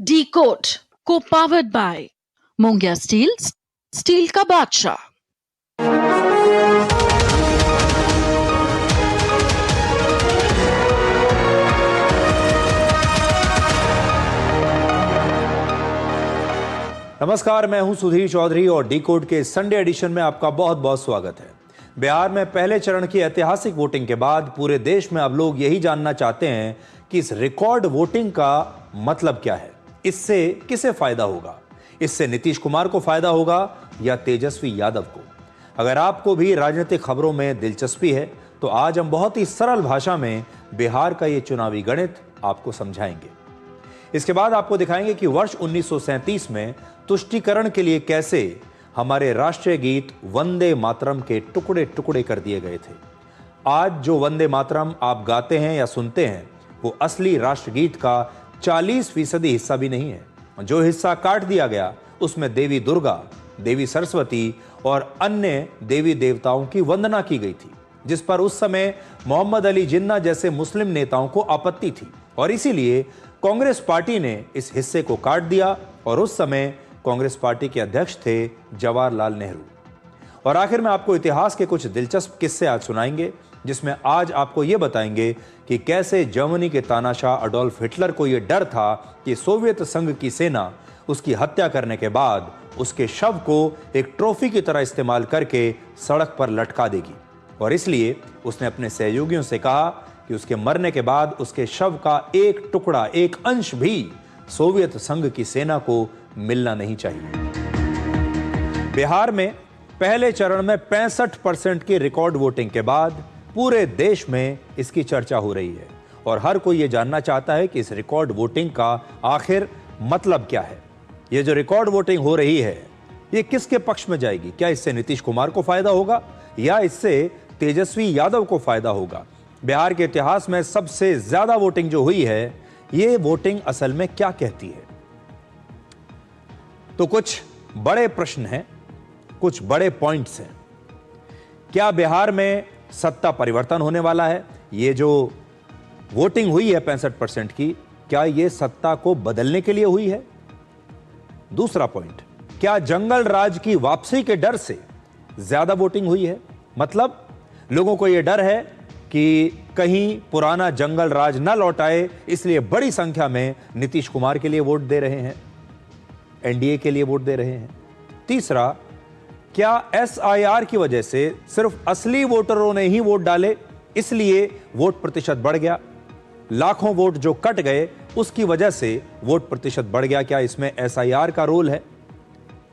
D code को powered by Mongia steel, steel का बादशाह। नमस्कार, मैं हूं सुधीर चौधरी और डी कोड के संडे एडिशन में आपका बहुत बहुत स्वागत है। बिहार में पहले चरण की ऐतिहासिक वोटिंग के बाद पूरे देश में अब लोग यही जानना चाहते हैं कि इस रिकॉर्ड वोटिंग का मतलब क्या है, इससे किसे फायदा होगा। इससे नीतीश कुमार को फायदा होगा या तेजस्वी यादव को। अगर आपको भी राजनीतिक खबरों में दिलचस्पी है तो आज हम बहुत ही सरल भाषा में बिहार का ये चुनावी गणित आपको समझाएंगे। इसके बाद आपको दिखाएंगे कि वर्ष 1937 में तुष्टीकरण के लिए कैसे हमारे राष्ट्रीय गीत वंदे मातरम के टुकड़े टुकड़े कर दिए गए थे। आज जो वंदे मातरम आप गाते हैं या सुनते हैं वो असली राष्ट्रगीत का 40% हिस्सा भी नहीं है। जो हिस्सा काट दिया गया उसमें देवी दुर्गा, देवी सरस्वती और अन्य देवी देवताओं की वंदना की गई थी, जिस पर उस समय मोहम्मद अली जिन्ना जैसे मुस्लिम नेताओं को आपत्ति थी और इसीलिए कांग्रेस पार्टी ने इस हिस्से को काट दिया और उस समय कांग्रेस पार्टी के अध्यक्ष थे जवाहरलाल नेहरू। और आखिर में आपको इतिहास के कुछ दिलचस्प किस्से आज सुनाएंगे, जिसमें आज आपको यह बताएंगे कि कैसे जर्मनी के तानाशाह अडोल्फ हिटलर को यह डर था कि सोवियत संघ की सेना उसकी हत्या करने के बाद उसके शव को एक ट्रॉफी की तरह इस्तेमाल करके सड़क पर लटका देगी और इसलिए उसने अपने सहयोगियों से कहा कि उसके मरने के बाद उसके शव का एक टुकड़ा, एक अंश भी सोवियत संघ की सेना को मिलना नहीं चाहिए। बिहार में पहले चरण में 65% की रिकॉर्ड वोटिंग के बाद पूरे देश में इसकी चर्चा हो रही है और हर कोई यह जानना चाहता है कि इस रिकॉर्ड वोटिंग का आखिर मतलब क्या है। यह जो रिकॉर्ड वोटिंग हो रही है यह किसके पक्ष में जाएगी? क्या इससे नीतीश कुमार को फायदा होगा या इससे तेजस्वी यादव को फायदा होगा? बिहार के इतिहास में सबसे ज्यादा वोटिंग जो हुई है, यह वोटिंग असल में क्या कहती है? तो कुछ बड़े प्रश्न हैं, कुछ बड़े पॉइंट्स हैं। क्या बिहार में सत्ता परिवर्तन होने वाला है? ये जो वोटिंग हुई है 65% की, क्या यह सत्ता को बदलने के लिए हुई है? दूसरा पॉइंट, क्या जंगल राज की वापसी के डर से ज्यादा वोटिंग हुई है? मतलब लोगों को यह डर है कि कहीं पुराना जंगल राज न लौट आए, इसलिए बड़ी संख्या में नीतीश कुमार के लिए वोट दे रहे हैं, एनडीए के लिए वोट दे रहे हैं। तीसरा, क्या एसआईआर की वजह से सिर्फ असली वोटरों ने ही वोट डाले, इसलिए वोट प्रतिशत बढ़ गया? लाखों वोट जो कट गए उसकी वजह से वोट प्रतिशत बढ़ गया, क्या इसमें एसआईआर का रोल है?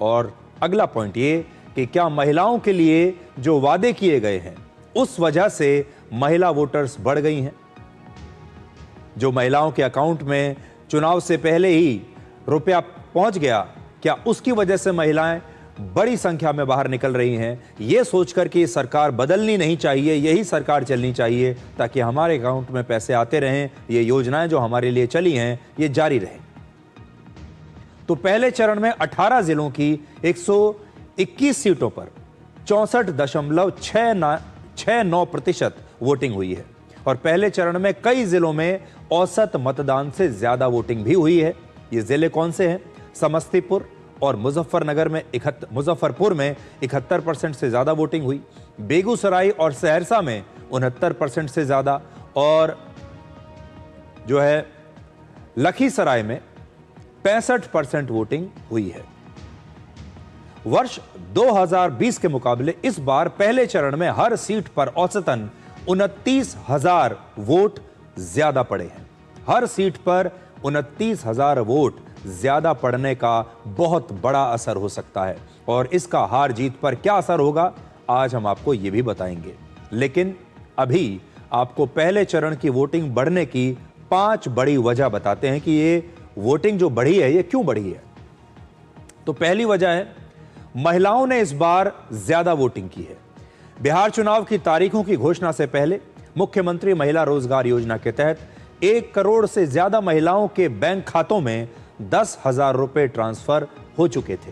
और अगला पॉइंट ये कि क्या महिलाओं के लिए जो वादे किए गए हैं उस वजह से महिला वोटर्स बढ़ गई हैं? जो महिलाओं के अकाउंट में चुनाव से पहले ही रुपया पहुंच गया, क्या उसकी वजह से महिलाएं बड़ी संख्या में बाहर निकल रही हैं? यह सोचकर कि सरकार बदलनी नहीं चाहिए, यही सरकार चलनी चाहिए ताकि हमारे अकाउंट में पैसे आते रहें, ये योजनाएं जो हमारे लिए चली हैं ये जारी रहें। तो पहले चरण में 18 जिलों की 121 सीटों पर 64.69% वोटिंग हुई है और पहले चरण में कई जिलों में औसत मतदान से ज्यादा वोटिंग भी हुई है। ये जिले कौन से हैं? समस्तीपुर और मुजफ्फरपुर में 71% से ज्यादा वोटिंग हुई, बेगूसराय और सहरसा में 69% से ज्यादा और जो है लखीसराय में 65% वोटिंग हुई है। वर्ष 2020 के मुकाबले इस बार पहले चरण में हर सीट पर औसतन 29,000 वोट ज्यादा पड़े हैं। हर सीट पर 29,000 वोट ज्यादा पड़ने का बहुत बड़ा असर हो सकता है और इसका हार जीत पर क्या असर होगा आज हम आपको यह भी बताएंगे। लेकिन अभी आपको पहले चरण की वोटिंग बढ़ने की 5 बड़ी वजह बताते हैं कि ये वोटिंग जो बढ़ी है ये क्यों बढ़ी है। तो पहली वजह है, महिलाओं ने इस बार ज्यादा वोटिंग की है। बिहार चुनाव की तारीखों की घोषणा से पहले मुख्यमंत्री महिला रोजगार योजना के तहत 1 करोड़ से ज्यादा महिलाओं के बैंक खातों में 10,000 रुपए ट्रांसफर हो चुके थे।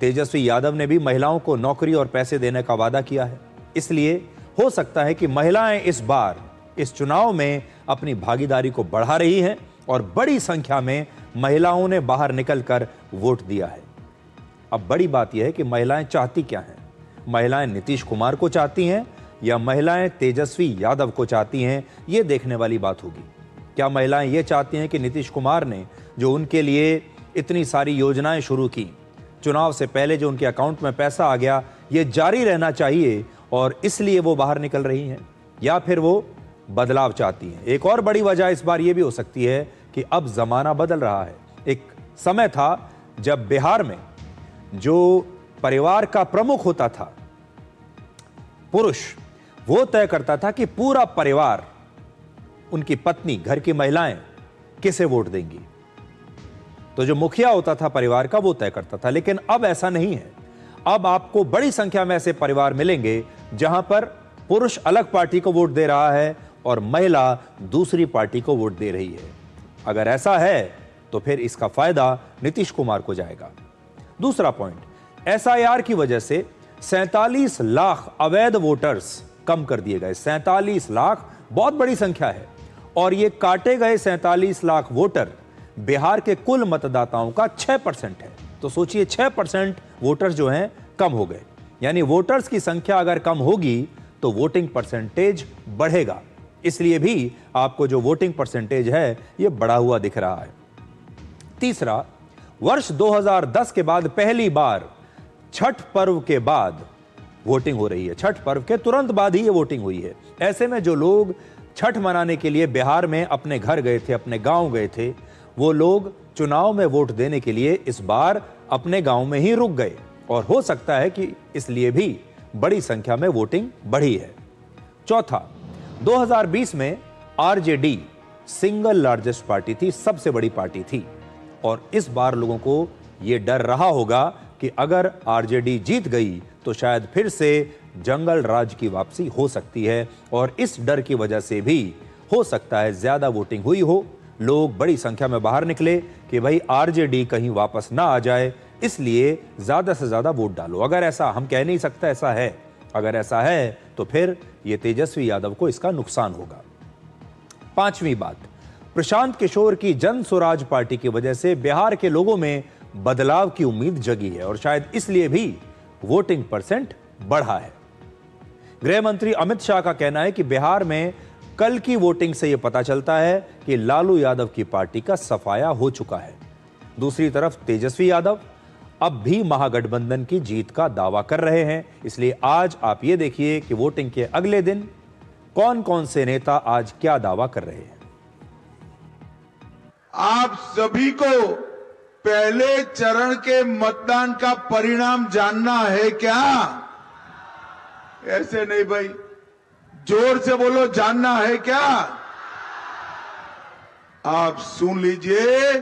तेजस्वी यादव ने भी महिलाओं को नौकरी और पैसे देने का वादा किया है, इसलिए हो सकता है कि महिलाएं इस बार इस चुनाव में अपनी भागीदारी को बढ़ा रही हैं और बड़ी संख्या में महिलाओं ने बाहर निकलकर वोट दिया है। अब बड़ी बात यह है कि महिलाएं चाहती क्या हैं? महिलाएं नीतीश कुमार को चाहती हैं या महिलाएं तेजस्वी यादव को चाहती हैं? यह देखने वाली बात होगी। क्या महिलाएं ये चाहती हैं कि नीतीश कुमार ने जो उनके लिए इतनी सारी योजनाएं शुरू की, चुनाव से पहले जो उनके अकाउंट में पैसा आ गया, ये जारी रहना चाहिए और इसलिए वो बाहर निकल रही हैं, या फिर वो बदलाव चाहती हैं? एक और बड़ी वजह इस बार ये भी हो सकती है कि अब जमाना बदल रहा है। एक समय था जब बिहार में जो परिवार का प्रमुख होता था, पुरुष, वो तय करता था कि पूरा परिवार, उनकी पत्नी, घर की महिलाएं किसे वोट देंगी। तो जो मुखिया होता था परिवार का, वो तय करता था। लेकिन अब ऐसा नहीं है। अब आपको बड़ी संख्या में ऐसे परिवार मिलेंगे जहां पर पुरुष अलग पार्टी को वोट दे रहा है और महिला दूसरी पार्टी को वोट दे रही है। अगर ऐसा है तो फिर इसका फायदा नीतीश कुमार को जाएगा। दूसरा पॉइंट, एसआईआर की वजह से 47 लाख अवैध वोटर्स कम कर दिए गए। 47 लाख बहुत बड़ी संख्या है और ये काटे गए 47 लाख वोटर बिहार के कुल मतदाताओं का 6% है। तो सोचिए 6% वोटर्स जो हैं कम हो गए। यानी वोटर्स की संख्या अगर कम होगी तो वोटिंग परसेंटेज बढ़ेगा। इसलिए भी आपको जो वोटिंग परसेंटेज है यह बढ़ा हुआ दिख रहा है। तीसरा, वर्ष 2010 के बाद पहली बार छठ पर्व के बाद वोटिंग हो रही है। छठ पर्व के तुरंत बाद ही ये वोटिंग हुई है। ऐसे में जो लोग छठ मनाने के लिए बिहार में अपने घर गए थे, अपने गांव गए थे, वो लोग चुनाव में वोट देने के लिए इस बार अपने गांव में ही रुक गए और हो सकता है कि इसलिए भी बड़ी संख्या में वोटिंग बढ़ी है। चौथा, 2020 में आरजेडी सिंगल लार्जेस्ट पार्टी थी, सबसे बड़ी पार्टी थी और इस बार लोगों को यह डर रहा होगा कि अगर आरजेडी जीत गई तो शायद फिर से जंगल राज की वापसी हो सकती है और इस डर की वजह से भी हो सकता है ज्यादा वोटिंग हुई हो। लोग बड़ी संख्या में बाहर निकले कि भाई आरजेडी कहीं वापस ना आ जाए, इसलिए ज्यादा से ज्यादा वोट डालो। अगर ऐसा, हम कह नहीं सकते ऐसा है, अगर ऐसा है तो फिर यह तेजस्वी यादव को इसका नुकसान होगा। पांचवी बात, प्रशांत किशोर की जन स्वराज पार्टी की वजह से बिहार के लोगों में बदलाव की उम्मीद जगी है और शायद इसलिए भी वोटिंग परसेंट बढ़ा है। गृह मंत्री अमित शाह का कहना है कि बिहार में कल की वोटिंग से यह पता चलता है कि लालू यादव की पार्टी का सफाया हो चुका है। दूसरी तरफ तेजस्वी यादव अब भी महागठबंधन की जीत का दावा कर रहे हैं। इसलिए आज आप ये देखिए कि वोटिंग के अगले दिन कौन कौन से नेता आज क्या दावा कर रहे हैं। आप सभी को पहले चरण के मतदान का परिणाम जानना है क्या? ऐसे नहीं भाई, जोर से बोलो, जानना है क्या? आप सुन लीजिए,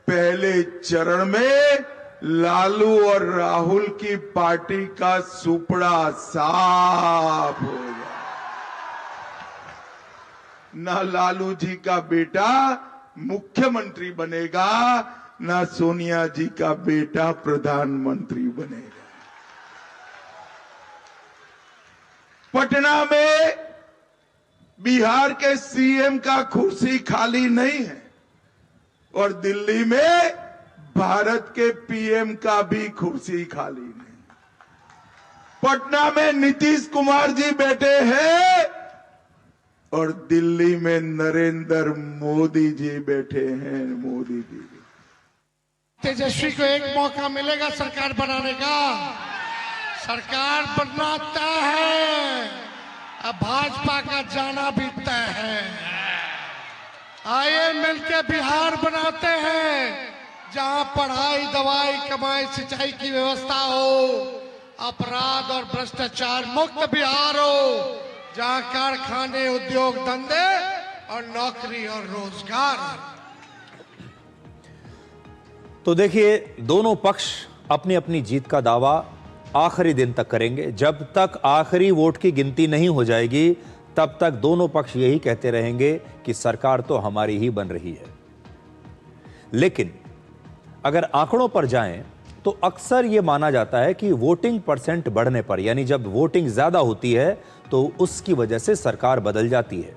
पहले चरण में लालू और राहुल की पार्टी का सुपड़ा साफ हो गया। ना लालू जी का बेटा मुख्यमंत्री बनेगा, ना सोनिया जी का बेटा प्रधानमंत्री बनेगा। पटना में बिहार के सीएम का कुर्सी खाली नहीं है और दिल्ली में भारत के पीएम का भी कुर्सी खाली नहीं। पटना में नीतीश कुमार जी बैठे हैं और दिल्ली में नरेंद्र मोदी जी बैठे हैं। मोदी जी, तेजस्वी को एक मौका मिलेगा सरकार बनाने का। सरकार बनना तय है, अब भाजपा का जाना भी तय है। आइए मिलकर बिहार बनाते हैं, जहां पढ़ाई, दवाई, कमाई, सिंचाई की व्यवस्था हो, अपराध और भ्रष्टाचार मुक्त बिहार हो, जहां कारखाने, उद्योग, धंधे और नौकरी और रोजगार। तो देखिए, दोनों पक्ष अपनी अपनी जीत का दावा आखिरी दिन तक करेंगे। जब तक आखिरी वोट की गिनती नहीं हो जाएगी तब तक दोनों पक्ष यही कहते रहेंगे कि सरकार तो हमारी ही बन रही है। लेकिन अगर आंकड़ों पर जाएं तो अक्सर यह माना जाता है कि वोटिंग परसेंट बढ़ने पर, यानी जब वोटिंग ज्यादा होती है तो उसकी वजह से सरकार बदल जाती है।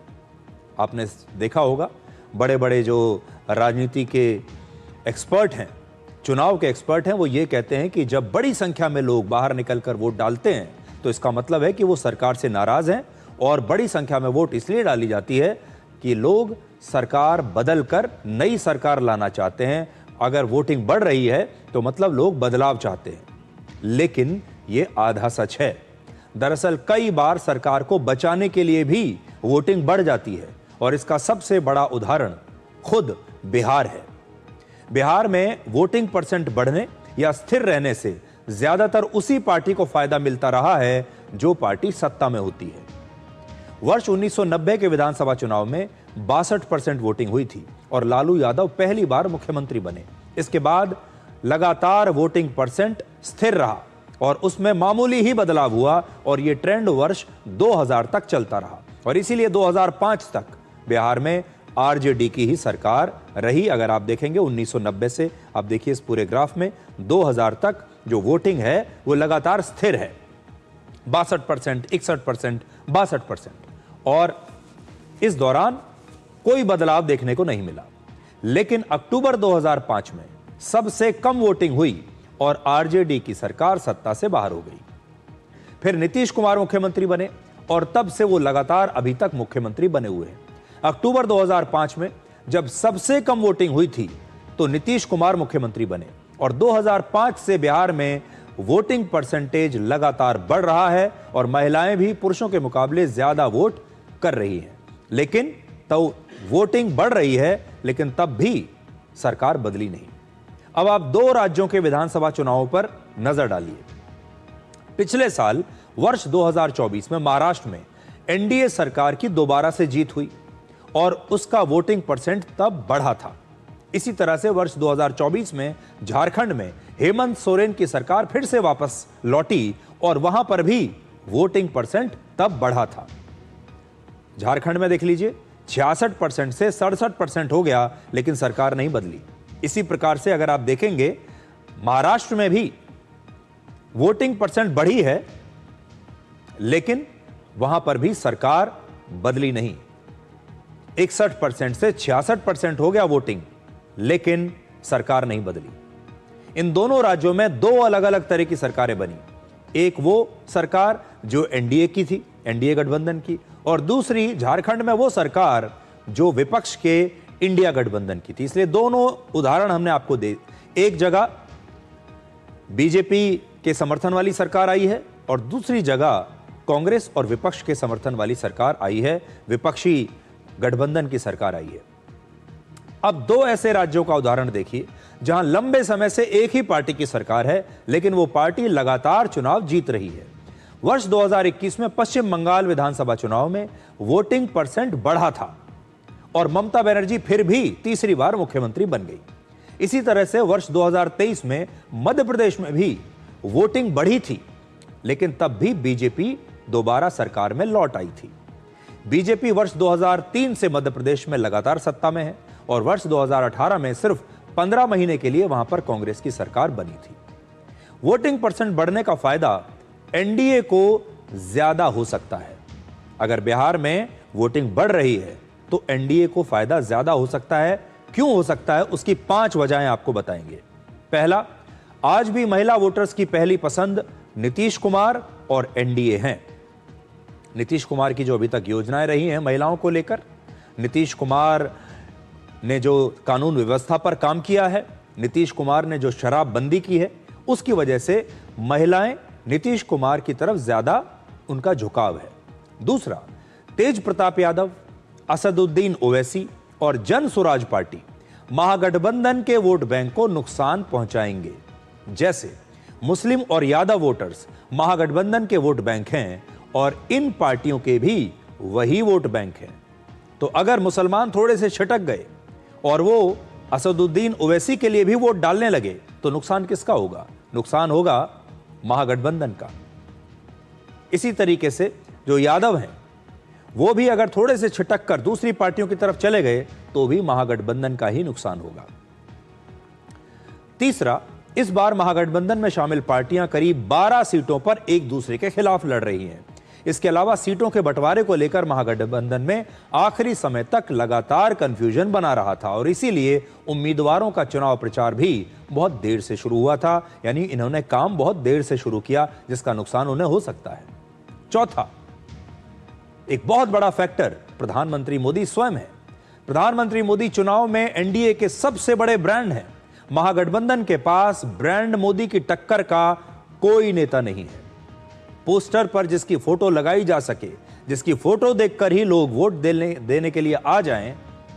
आपने देखा होगा बड़े बड़े जो राजनीति के एक्सपर्ट हैं, चुनाव के एक्सपर्ट हैं, वो ये कहते हैं कि जब बड़ी संख्या में लोग बाहर निकलकर वोट डालते हैं तो इसका मतलब है कि वो सरकार से नाराज हैं, और बड़ी संख्या में वोट इसलिए डाली जाती है कि लोग सरकार बदलकर नई सरकार लाना चाहते हैं। अगर वोटिंग बढ़ रही है तो मतलब लोग बदलाव चाहते हैं, लेकिन ये आधा सच है। दरअसल कई बार सरकार को बचाने के लिए भी वोटिंग बढ़ जाती है, और इसका सबसे बड़ा उदाहरण खुद बिहार है। बिहार में वोटिंग परसेंट बढ़ने या स्थिर रहने से ज्यादातर उसी पार्टी को फायदा मिलता रहा है जो पार्टी सत्ता में होती है। वर्ष 1990 के विधानसभा चुनाव में 62% वोटिंग हुई थी और लालू यादव पहली बार मुख्यमंत्री बने। इसके बाद लगातार वोटिंग परसेंट स्थिर रहा और उसमें मामूली ही बदलाव हुआ, और यह ट्रेंड वर्ष 2000 तक चलता रहा, और इसीलिए 2005 तक बिहार में आरजेडी की ही सरकार रही। अगर आप देखेंगे 1990 से आप देखिए इस पूरे ग्राफ में 2000 तक जो वोटिंग है वो लगातार स्थिर है, 62%, 61%, 62%, और इस दौरान कोई बदलाव देखने को नहीं मिला। लेकिन अक्टूबर 2005 में सबसे कम वोटिंग हुई और आरजेडी की सरकार सत्ता से बाहर हो गई। फिर नीतीश कुमार मुख्यमंत्री बने और तब से वो लगातार अभी तक मुख्यमंत्री बने हुए हैं। अक्टूबर 2005 में जब सबसे कम वोटिंग हुई थी तो नीतीश कुमार मुख्यमंत्री बने, और 2005 से बिहार में वोटिंग परसेंटेज लगातार बढ़ रहा है और महिलाएं भी पुरुषों के मुकाबले ज्यादा वोट कर रही हैं। लेकिन तो वोटिंग बढ़ रही है, लेकिन तब भी सरकार बदली नहीं। अब आप 2 राज्यों के विधानसभा चुनावों पर नजर डालिए। पिछले साल वर्ष 2024 में महाराष्ट्र में एनडीए सरकार की दोबारा से जीत हुई और उसका वोटिंग परसेंट तब बढ़ा था। इसी तरह से वर्ष 2024 में झारखंड में हेमंत सोरेन की सरकार फिर से वापस लौटी और वहां पर भी वोटिंग परसेंट तब बढ़ा था। झारखंड में देख लीजिए 66% से 67% हो गया, लेकिन सरकार नहीं बदली। इसी प्रकार से अगर आप देखेंगे महाराष्ट्र में भी वोटिंग परसेंट बढ़ी है, लेकिन वहां पर भी सरकार बदली नहीं। 61% से 66% हो गया वोटिंग, लेकिन सरकार नहीं बदली। इन दोनों राज्यों में 2 अलग अलग तरह की सरकारें बनी। एक वो सरकार जो एनडीए की थी, एनडीए गठबंधन की, और दूसरी झारखंड में वो सरकार जो विपक्ष के इंडिया गठबंधन की थी। इसलिए दोनों उदाहरण हमने आपको दे। एक जगह बीजेपी के समर्थन वाली सरकार आई है और दूसरी जगह कांग्रेस और विपक्ष के समर्थन वाली सरकार आई है, विपक्षी गठबंधन की सरकार आई है। अब 2 ऐसे राज्यों का उदाहरण देखिए जहां लंबे समय से एक ही पार्टी की सरकार है, लेकिन वो पार्टी लगातार चुनाव जीत रही है। वर्ष 2021 में पश्चिम बंगाल विधानसभा चुनाव में वोटिंग परसेंट बढ़ा था और ममता बनर्जी फिर भी तीसरी बार मुख्यमंत्री बन गई। इसी तरह से वर्ष 2023 में मध्य प्रदेश में भी वोटिंग बढ़ी थी, लेकिन तब भी बीजेपी दोबारा सरकार में लौट आई थी। बीजेपी वर्ष 2003 से मध्य प्रदेश में लगातार सत्ता में है और वर्ष 2018 में सिर्फ 15 महीने के लिए वहां पर कांग्रेस की सरकार बनी थी। वोटिंग परसेंट बढ़ने का फायदा एनडीए को ज्यादा हो सकता है। अगर बिहार में वोटिंग बढ़ रही है तो एनडीए को फायदा ज्यादा हो सकता है। क्यों हो सकता है, उसकी 5 वजहें आपको बताएंगे। पहला, आज भी महिला वोटर्स की पहली पसंद नीतीश कुमार और एनडीए हैं। नीतीश कुमार की जो अभी तक योजनाएं रही हैं महिलाओं को लेकर, नीतीश कुमार ने जो कानून व्यवस्था पर काम किया है, नीतीश कुमार ने जो शराबबंदी की है, उसकी वजह से महिलाएं नीतीश कुमार की तरफ ज्यादा उनका झुकाव है। दूसरा, तेज प्रताप यादव, असदुद्दीन ओवैसी और जन स्वराज पार्टी महागठबंधन के वोट बैंक को नुकसान पहुंचाएंगे। जैसे मुस्लिम और यादव वोटर्स महागठबंधन के वोट बैंक हैं और इन पार्टियों के भी वही वोट बैंक हैं। तो अगर मुसलमान थोड़े से छिटक गए और वो असदुद्दीन ओवैसी के लिए भी वोट डालने लगे तो नुकसान किसका होगा? नुकसान होगा महागठबंधन का। इसी तरीके से जो यादव हैं वो भी अगर थोड़े से छिटक कर दूसरी पार्टियों की तरफ चले गए तो भी महागठबंधन का ही नुकसान होगा। तीसरा, इस बार महागठबंधन में शामिल पार्टियां करीब 12 सीटों पर एक दूसरे के खिलाफ लड़ रही हैं। इसके अलावा सीटों के बंटवारे को लेकर महागठबंधन में आखिरी समय तक लगातार कंफ्यूजन बना रहा था और इसीलिए उम्मीदवारों का चुनाव प्रचार भी बहुत देर से शुरू हुआ था। यानी इन्होंने काम बहुत देर से शुरू किया, जिसका नुकसान उन्हें हो सकता है। चौथा, एक बहुत बड़ा फैक्टर प्रधानमंत्री मोदी स्वयं है। प्रधानमंत्री मोदी चुनाव में एनडीए के सबसे बड़े ब्रांड हैं। महागठबंधन के पास ब्रांड मोदी की टक्कर का कोई नेता नहीं है। पोस्टर पर जिसकी फोटो लगाई जा सके, जिसकी फोटो देखकर ही लोग वोट देने के लिए आ जाएं,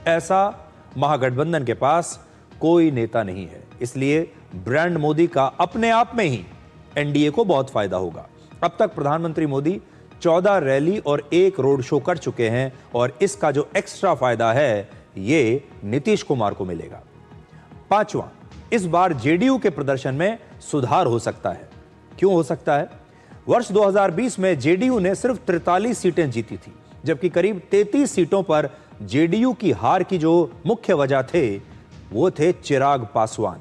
ऐसा महागठबंधन के पास कोई नेता नहीं है। इसलिए ब्रांड मोदी का अपने आप में ही एनडीए को बहुत फायदा होगा। अब तक प्रधानमंत्री मोदी 14 रैली और 1 रोड शो कर चुके हैं और इसका जो एक्स्ट्रा फायदा है ये नीतीश कुमार को मिलेगा। पांचवा, इस बार जेडीयू के प्रदर्शन में सुधार हो सकता है। क्यों हो सकता है? वर्ष 2020 में जेडीयू ने सिर्फ 43 सीटें जीती थी, जबकि करीब 33 सीटों पर जेडीयू की हार की जो मुख्य वजह थे वो थे चिराग पासवान।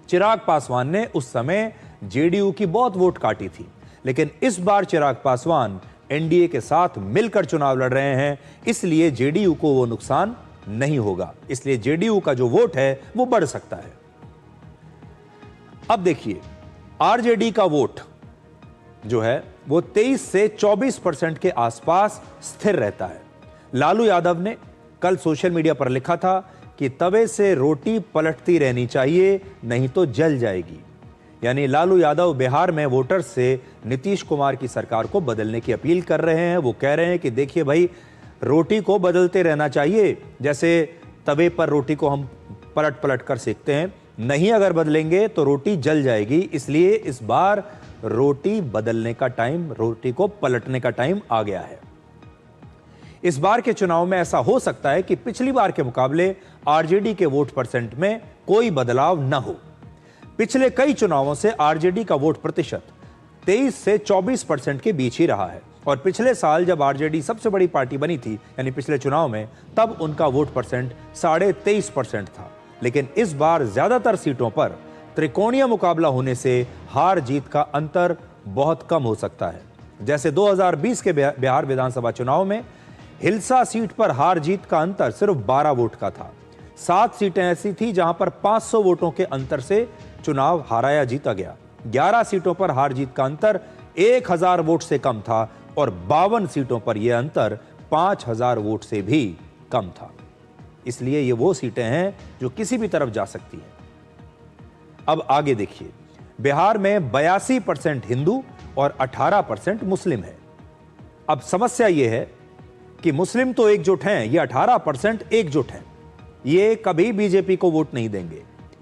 चिराग पासवान ने उस समय जेडीयू की बहुत वोट काटी थी, लेकिन इस बार चिराग पासवान एनडीए के साथ मिलकर चुनाव लड़ रहे हैं, इसलिए जेडीयू को वो नुकसान नहीं होगा। इसलिए जेडीयू का जो वोट है वो बढ़ सकता है। अब देखिए, आरजेडी का वोट जो है वो 23 से 24% के आसपास स्थिर रहता है। लालू यादव ने कल सोशल मीडिया पर लिखा था कि तवे से रोटी पलटती रहनी चाहिए, नहीं तो जल जाएगी। यानी लालू यादव बिहार में वोटर्स से नीतीश कुमार की सरकार को बदलने की अपील कर रहे हैं। वो कह रहे हैं कि देखिए भाई, रोटी को बदलते रहना चाहिए, जैसे तवे पर रोटी को हम पलट पलट कर सेकते हैं, नहीं अगर बदलेंगे तो रोटी जल जाएगी। इसलिए इस बार रोटी बदलने का टाइम, रोटी को पलटने का टाइम आ गया है। इस बार के चुनाव में ऐसा हो सकता है कि पिछली बार के मुकाबले आरजेडी के वोट परसेंट में कोई बदलाव न हो। पिछले कई चुनावों से आरजेडी का वोट प्रतिशत 23 से 24% के बीच ही रहा है और पिछले साल जब आरजेडी सबसे बड़ी पार्टी बनी थी, यानी पिछले चुनाव में, तब उनका वोट परसेंट 23.5% था। लेकिन इस बार ज्यादातर सीटों पर त्रिकोणीय मुकाबला होने से हार जीत का अंतर बहुत कम हो सकता है। जैसे 2020 के बिहार विधानसभा चुनाव में हिलसा सीट पर हार जीत का अंतर सिर्फ 12 वोट का था। 7 सीटें ऐसी थी जहां पर 500 वोटों के अंतर से चुनाव हाराया जीता गया। 11 सीटों पर हार जीत का अंतर 1000 वोट से कम था और 52 सीटों पर यह अंतर 5000 वोट से भी कम था। इसलिए ये वो सीटें हैं जो किसी भी तरफ जा सकती हैं। अब आगे देखिए, बिहार में 82% हिंदू और 18% मुस्लिम है। अब समस्या यह है कि मुस्लिम तो एकजुट हैं, ये 18% एकजुट हैं। ये कभी बीजेपी को वोट नहीं देंगे,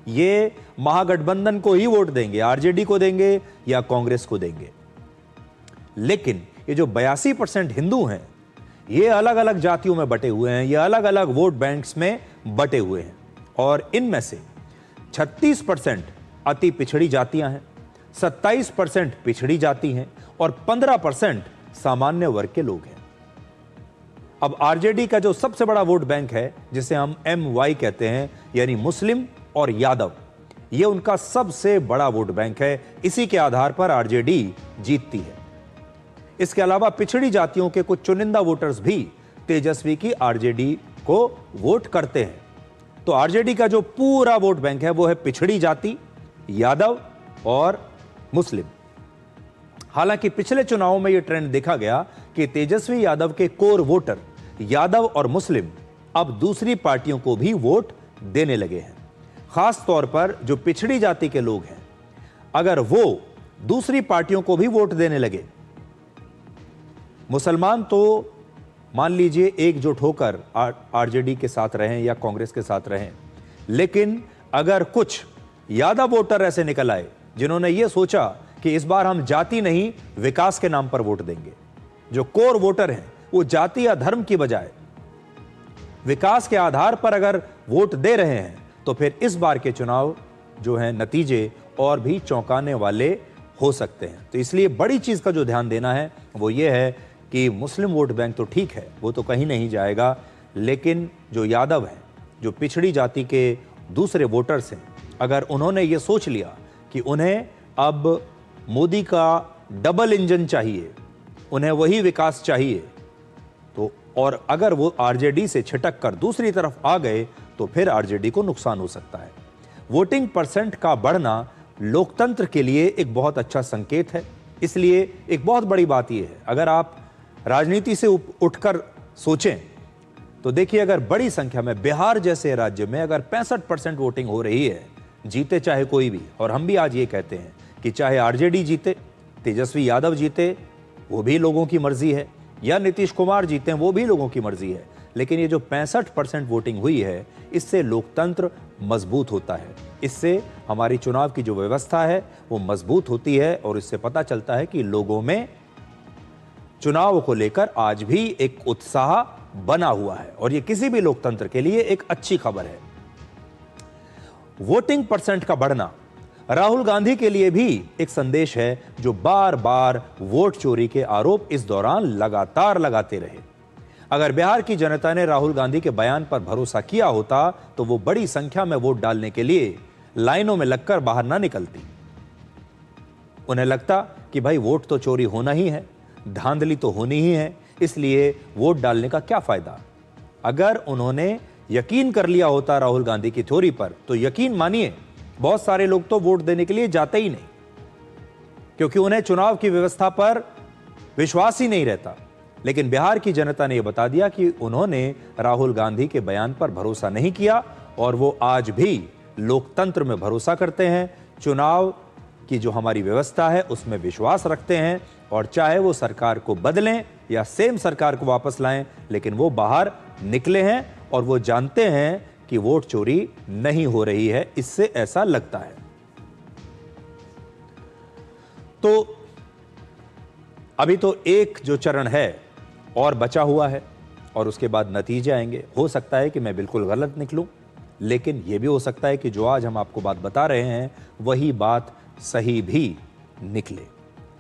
ये महागठबंधन को ही वोट देंगे, आरजेडी को देंगे या कांग्रेस को देंगे। लेकिन ये जो 82% हिंदू हैं, ये अलग अलग जातियों में बटे हुए हैं, ये अलग अलग वोट बैंक्स में बटे हुए हैं और इनमें से 36% अति पिछड़ी जातियां हैं, 27% पिछड़ी जाति हैं और 15% सामान्य वर्ग के लोग हैं। अब आरजेडी का जो सबसे बड़ा वोट बैंक है, जिसे हम MY कहते हैं, यानी मुस्लिम और यादव, ये उनका सबसे बड़ा वोट बैंक है। इसी के आधार पर आरजेडी जीतती है। इसके अलावा पिछड़ी जातियों के कुछ चुनिंदा वोटर्स भी तेजस्वी की आरजेडी को वोट करते हैं। तो आरजेडी का जो पूरा वोट बैंक है वो है पिछड़ी जाति, यादव और मुस्लिम। हालांकि पिछले चुनावों में यह ट्रेंड देखा गया कि तेजस्वी यादव के कोर वोटर यादव और मुस्लिम अब दूसरी पार्टियों को भी वोट देने लगे हैं। खास तौर पर जो पिछड़ी जाति के लोग हैं, अगर वो दूसरी पार्टियों को भी वोट देने लगे, मुसलमान तो मान लीजिए एकजुट होकर आरजेडी के साथ रहें या कांग्रेस के साथ रहें, लेकिन अगर कुछ यादव वोटर ऐसे निकल आए जिन्होंने ये सोचा कि इस बार हम जाति नहीं विकास के नाम पर वोट देंगे, जो कोर वोटर हैं वो जाति या धर्म की बजाय विकास के आधार पर अगर वोट दे रहे हैं, तो फिर इस बार के चुनाव जो हैं नतीजे और भी चौंकाने वाले हो सकते हैं। तो इसलिए बड़ी चीज का जो ध्यान देना है वो ये है कि मुस्लिम वोट बैंक तो ठीक है, वो तो कहीं नहीं जाएगा, लेकिन जो यादव हैं, जो पिछड़ी जाति के दूसरे वोटर्स हैं, अगर उन्होंने ये सोच लिया कि उन्हें अब मोदी का डबल इंजन चाहिए, उन्हें वही विकास चाहिए। तो और अगर वो आरजेडी से छिटक कर दूसरी तरफ आ गए तो फिर आरजेडी को नुकसान हो सकता है। वोटिंग परसेंट का बढ़ना लोकतंत्र के लिए एक बहुत अच्छा संकेत है। इसलिए एक बहुत बड़ी बात यह है, अगर आप राजनीति से उठकर सोचें तो देखिए, अगर बड़ी संख्या में बिहार जैसे राज्य में अगर 65% वोटिंग हो रही है, जीते चाहे कोई भी, और हम भी आज ये कहते हैं कि चाहे आरजेडी जीते, तेजस्वी यादव जीते, वो भी लोगों की मर्जी है, या नीतीश कुमार जीते, वो भी लोगों की मर्जी है, लेकिन ये जो 65% वोटिंग हुई है, इससे लोकतंत्र मजबूत होता है। इससे हमारी चुनाव की जो व्यवस्था है वो मजबूत होती है और इससे पता चलता है कि लोगों में चुनाव को लेकर आज भी एक उत्साह बना हुआ है, और ये किसी भी लोकतंत्र के लिए एक अच्छी खबर है। वोटिंग परसेंट का बढ़ना राहुल गांधी के लिए भी एक संदेश है, जो बार बार वोट चोरी के आरोप इस दौरान लगातार लगाते रहे। अगर बिहार की जनता ने राहुल गांधी के बयान पर भरोसा किया होता तो वो बड़ी संख्या में वोट डालने के लिए लाइनों में लगकर बाहर ना निकलती। उन्हें लगता कि भाई वोट तो चोरी होना ही है, धांधली तो होनी ही है, इसलिए वोट डालने का क्या फायदा। अगर उन्होंने यकीन कर लिया होता राहुल गांधी की थ्योरी पर, तो यकीन मानिए बहुत सारे लोग तो वोट देने के लिए जाते ही नहीं, क्योंकि उन्हें चुनाव की व्यवस्था पर विश्वास ही नहीं रहता। लेकिन बिहार की जनता ने यह बता दिया कि उन्होंने राहुल गांधी के बयान पर भरोसा नहीं किया, और वो आज भी लोकतंत्र में भरोसा करते हैं, चुनाव की जो हमारी व्यवस्था है उसमें विश्वास रखते हैं, और चाहे वो सरकार को बदलें या सेम सरकार को वापस लाएं, लेकिन वो बाहर निकले हैं और वो जानते हैं कि वोट चोरी नहीं हो रही है, इससे ऐसा लगता है। तो अभी तो एक जो चरण है और बचा हुआ है, और उसके बाद नतीजे आएंगे। हो सकता है कि मैं बिल्कुल गलत निकलूं, लेकिन यह भी हो सकता है कि जो आज हम आपको बात बता रहे हैं वही बात सही भी निकले।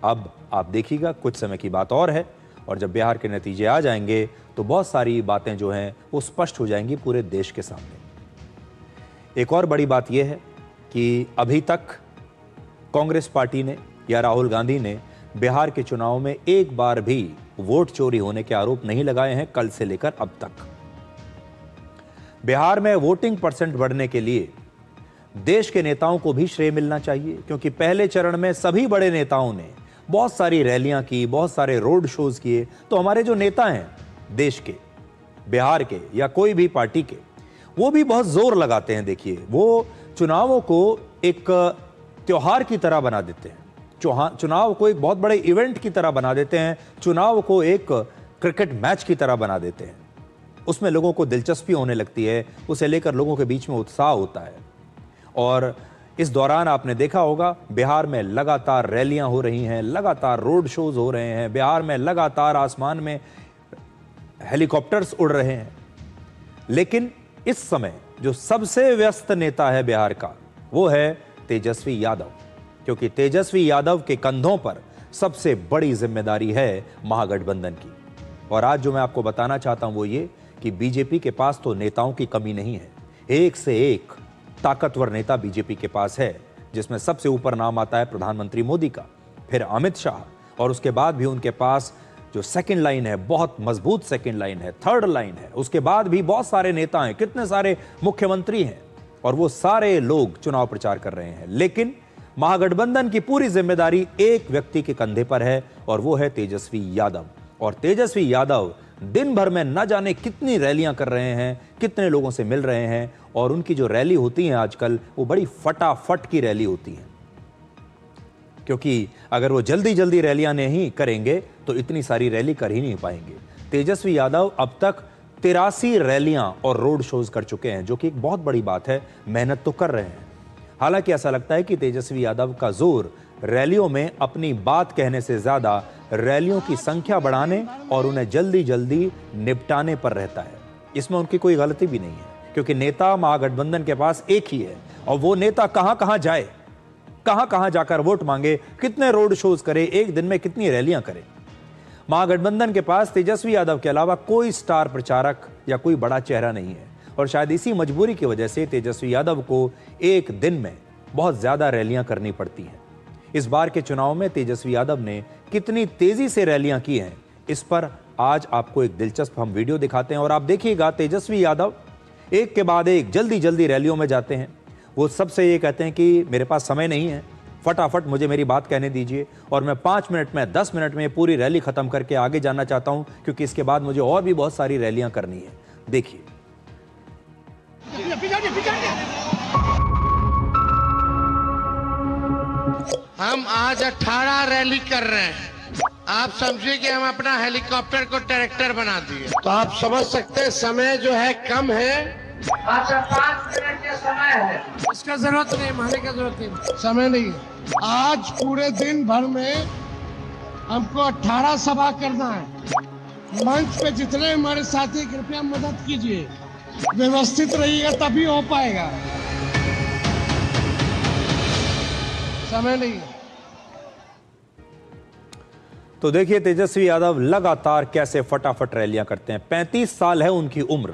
अब आप देखिएगा, कुछ समय की बात और है, और जब बिहार के नतीजे आ जाएंगे तो बहुत सारी बातें जो हैं वो स्पष्ट हो जाएंगी पूरे देश के सामने। एक और बड़ी बात यह है कि अभी तक कांग्रेस पार्टी ने या राहुल गांधी ने बिहार के चुनाव में एक बार भी वोट चोरी होने के आरोप नहीं लगाए हैं, कल से लेकर अब तक। बिहार में वोटिंग परसेंट बढ़ने के लिए देश के नेताओं को भी श्रेय मिलना चाहिए, क्योंकि पहले चरण में सभी बड़े नेताओं ने बहुत सारी रैलियां की, बहुत सारे रोड शोज किए। तो हमारे जो नेता हैं देश के, बिहार के या कोई भी पार्टी के, वो भी बहुत जोर लगाते हैं। देखिए, वो चुनावों को एक त्योहार की तरह बना देते हैं, चुनाव को एक बहुत बड़े इवेंट की तरह बना देते हैं, चुनाव को एक क्रिकेट मैच की तरह बना देते हैं। उसमें लोगों को दिलचस्पी होने लगती है, उसे लेकर लोगों के बीच में उत्साह होता है। और इस दौरान आपने देखा होगा, बिहार में लगातार रैलियां हो रही हैं, लगातार रोड शोज हो रहे हैं, बिहार में लगातार आसमान में हेलीकॉप्टर्स उड़ रहे हैं। लेकिन इस समय जो सबसे व्यस्त नेता है बिहार का, वो है तेजस्वी यादव, क्योंकि तेजस्वी यादव के कंधों पर सबसे बड़ी जिम्मेदारी है महागठबंधन की। और आज जो मैं आपको बताना चाहता हूं वो ये कि बीजेपी के पास तो नेताओं की कमी नहीं है, एक से एक ताकतवर नेता बीजेपी के पास है, जिसमें सबसे ऊपर नाम आता है प्रधानमंत्री मोदी का, फिर अमित शाह, और उसके बाद भी उनके पास जो सेकंड लाइन है, बहुत मजबूत सेकंड लाइन है, थर्ड लाइन है, उसके बाद भी बहुत सारे नेता हैं, कितने सारे मुख्यमंत्री हैं, और वो सारे लोग चुनाव प्रचार कर रहे हैं। लेकिन महागठबंधन की पूरी जिम्मेदारी एक व्यक्ति के कंधे पर है, और वो है तेजस्वी यादव। और तेजस्वी यादव दिन भर में न जाने कितनी रैलियां कर रहे हैं, कितने लोगों से मिल रहे हैं, और उनकी जो रैली होती है आजकल, वो बड़ी फटाफट की रैली होती है, क्योंकि अगर वो जल्दी जल्दी रैलियां नहीं करेंगे तो इतनी सारी रैली कर ही नहीं पाएंगे। तेजस्वी यादव अब तक 83 रैलियां और रोड शोज कर चुके हैं, जो कि एक बहुत बड़ी बात है। मेहनत तो कर रहे हैं। हालांकि ऐसा लगता है कि तेजस्वी यादव का जोर रैलियों में अपनी बात कहने से ज्यादा रैलियों की संख्या बढ़ाने और उन्हें जल्दी जल्दी निपटाने पर रहता है। इसमें उनकी कोई गलती भी नहीं है, क्योंकि नेता महागठबंधन के पास एक ही है, और वो नेता कहां कहां जाए, कहां कहां जाकर वोट मांगे, कितने रोड शोज करे, एक दिन में कितनी रैलियां करे। महागठबंधन के पास तेजस्वी यादव के अलावा कोई स्टार प्रचारक या कोई बड़ा चेहरा नहीं है, और शायद इसी मजबूरी की वजह से तेजस्वी यादव को एक दिन में बहुत ज्यादा रैलियां करनी पड़ती हैं। इस बार के चुनाव में तेजस्वी यादव ने कितनी तेजी से रैलियां की हैं, इस पर आज आपको एक दिलचस्प हम वीडियो दिखाते हैं। और आप देखिएगा, तेजस्वी यादव एक के बाद एक जल्दी जल्दी रैलियों में जाते हैं। वो सबसे ये कहते हैं कि मेरे पास समय नहीं है, फटाफट मुझे मेरी बात कहने दीजिए और मैं 5 मिनट में 10 मिनट में पूरी रैली खत्म करके आगे जाना चाहता हूं, क्योंकि इसके बाद मुझे और भी बहुत सारी रैलियां करनी है। देखिए। हम आज 18 रैली कर रहे हैं। आप समझिए कि हम अपना हेलीकॉप्टर को ट्रैक्टर बना दिए, तो आप समझ सकते हैं समय जो है कम है। अच्छा, 5 मिनट का समय है, इसका जरूरत नहीं, माने का जरूरत नहीं, समय नहीं है। आज पूरे दिन भर में हमको 18 सभा करना है। मंच पे जितने हमारे साथी, कृपया मदद कीजिए, व्यवस्थित रहिएगा तभी हो पाएगा, समय नहीं है। तो देखिए तेजस्वी यादव लगातार कैसे फटाफट रैलियां करते हैं। 35 साल है उनकी उम्र,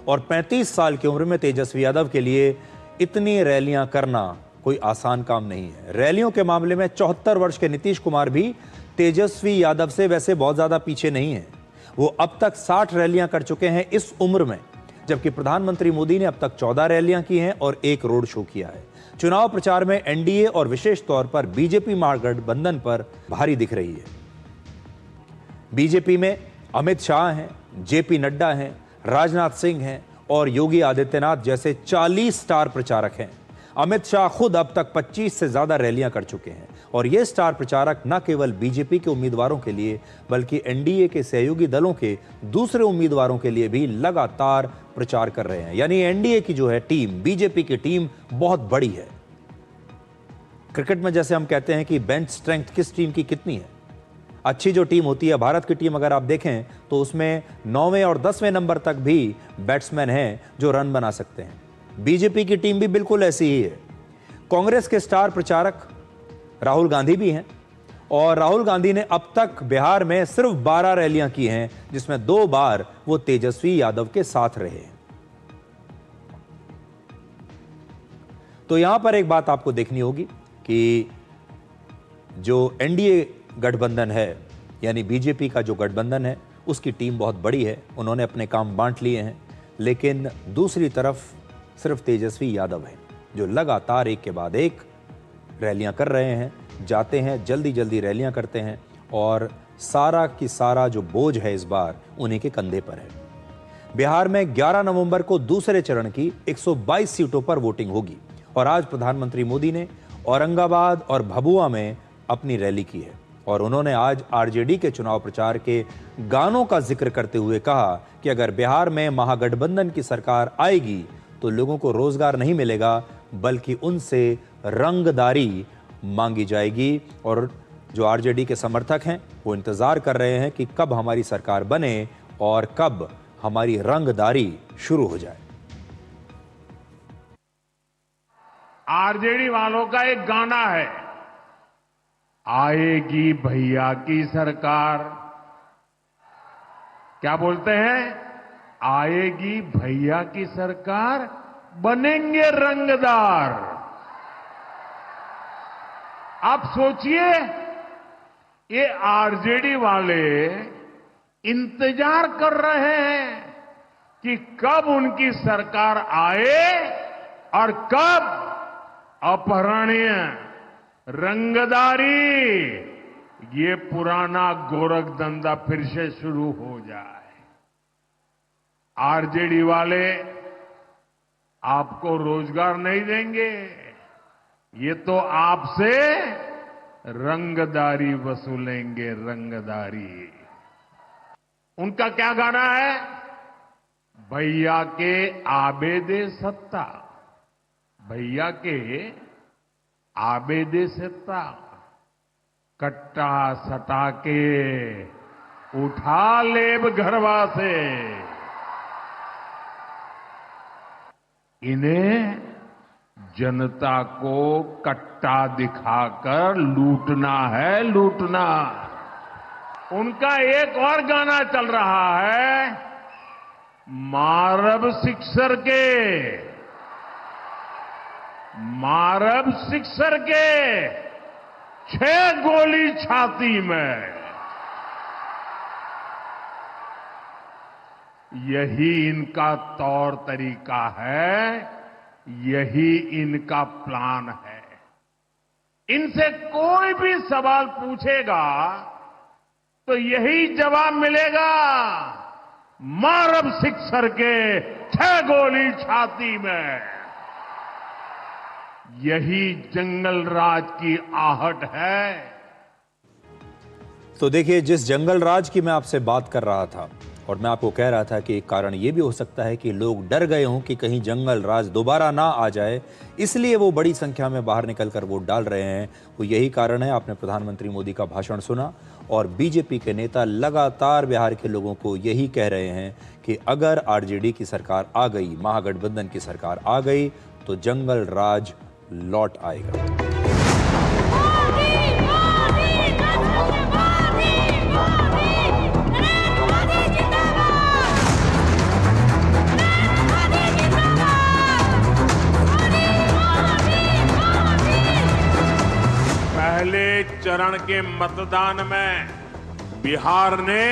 और 35 साल की उम्र में तेजस्वी यादव के लिए इतनी रैलियां करना कोई आसान काम नहीं है। रैलियों के मामले में 74 वर्ष के नीतीश कुमार भी तेजस्वी यादव से वैसे बहुत ज्यादा पीछे नहीं है। वो अब तक 60 रैलियां कर चुके हैं इस उम्र में, जबकि प्रधानमंत्री मोदी ने अब तक 14 रैलियां की हैं और 1 रोड शो किया है। चुनाव प्रचार में एनडीए और विशेष तौर पर बीजेपी महागठबंधन पर भारी दिख रही है। बीजेपी में अमित शाह हैं, जेपी नड्डा हैं, राजनाथ सिंह हैं और योगी आदित्यनाथ जैसे 40 स्टार प्रचारक हैं। अमित शाह खुद अब तक 25 से ज्यादा रैलियां कर चुके हैं, और ये स्टार प्रचारक न केवल बीजेपी के उम्मीदवारों के लिए बल्कि एनडीए के सहयोगी दलों के दूसरे उम्मीदवारों के लिए भी लगातार प्रचार कर रहे हैं। यानी एनडीए की जो है टीम, बीजेपी की टीम बहुत बड़ी है। क्रिकेट में जैसे हम कहते हैं कि बेंच स्ट्रेंथ किस टीम की कितनी है, अच्छी जो टीम होती है, भारत की टीम अगर आप देखें तो उसमें 9वें और 10वें नंबर तक भी बैट्समैन हैं जो रन बना सकते हैं। बीजेपी की टीम भी बिल्कुल ऐसी ही है। कांग्रेस के स्टार प्रचारक राहुल गांधी भी हैं, और राहुल गांधी ने अब तक बिहार में सिर्फ 12 रैलियां की हैं, जिसमें 2 बार वो तेजस्वी यादव के साथ रहे हैं। तो यहां पर एक बात आपको देखनी होगी कि जो एनडीए गठबंधन है, यानी बीजेपी का जो गठबंधन है, उसकी टीम बहुत बड़ी है, उन्होंने अपने काम बांट लिए हैं। लेकिन दूसरी तरफ सिर्फ तेजस्वी यादव हैं जो लगातार एक के बाद एक रैलियां कर रहे हैं, जाते हैं, जल्दी जल्दी रैलियां करते हैं, और सारा की सारा जो बोझ है इस बार उन्हीं के कंधे पर है। बिहार में 11 नवंबर को दूसरे चरण की 122 सीटों पर वोटिंग होगी, और आज प्रधानमंत्री मोदी ने औरंगाबाद और भभुआ में अपनी रैली की है, और उन्होंने आज आरजेडी के चुनाव प्रचार के गानों का जिक्र करते हुए कहा कि अगर बिहार में महागठबंधन की सरकार आएगी तो लोगों को रोजगार नहीं मिलेगा, बल्कि उनसे रंगदारी मांगी जाएगी। और जो आरजेडी के समर्थक हैं वो इंतजार कर रहे हैं कि कब हमारी सरकार बने और कब हमारी रंगदारी शुरू हो जाए। आरजेडी वालों का एक गाना है, आएगी भैया की सरकार। क्या बोलते हैं? आएगी भैया की सरकार, बनेंगे रंगदार। आप सोचिए, ये आरजेडी वाले इंतजार कर रहे हैं कि कब उनकी सरकार आए और कब अपहरणीय रंगदारी, ये पुराना गोरख धंधा फिर से शुरू हो जाए। आरजेडी वाले आपको रोजगार नहीं देंगे, ये तो आपसे रंगदारी वसूलेंगे, रंगदारी। उनका क्या गाना है? भैया के आबेदे सत्ता, भैया के आबेदे सत्ता, कट्टा सटा के उठा लेब घरवा से। इन्हें जनता को कट्टा दिखाकर लूटना है, लूटना। उनका एक और गाना चल रहा है, मारब सिक्सर के, मारब सिक्सर के, 6 गोली छाती में। यही इनका तौर तरीका है, यही इनका प्लान है। इनसे कोई भी सवाल पूछेगा तो यही जवाब मिलेगा, मारब सिक्सर के 6 गोली छाती में। यही जंगल राज की आहट है। तो देखिए, जिस जंगल राज की मैं आपसे बात कर रहा था और मैं आपको कह रहा था कि एक कारण यह भी हो सकता है कि लोग डर गए हों कि कहीं जंगल राज दोबारा ना आ जाए, इसलिए वो बड़ी संख्या में बाहर निकलकर वोट डाल रहे हैं, वो यही कारण है। आपने प्रधानमंत्री मोदी का भाषण सुना और बीजेपी के नेता लगातार बिहार के लोगों को यही कह रहे हैं कि अगर आरजेडी की सरकार आ गई, महागठबंधन की सरकार आ गई, तो जंगल राज लौट आएगा। पहले चरण के मतदान में बिहार ने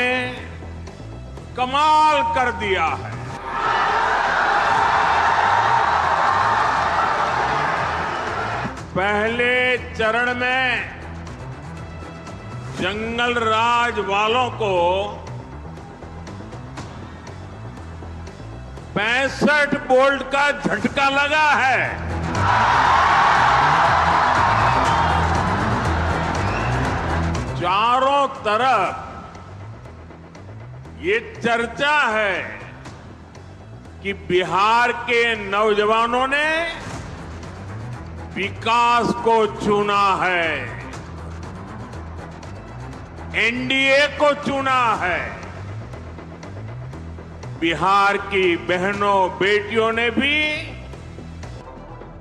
कमाल कर दिया है। पहले चरण में जंगल राज वालों को 65 वोल्ट का झटका लगा है। चारों तरफ ये चर्चा है कि बिहार के नौजवानों ने विकास को चुना है, एनडीए को चुना है। बिहार की बहनों बेटियों ने भी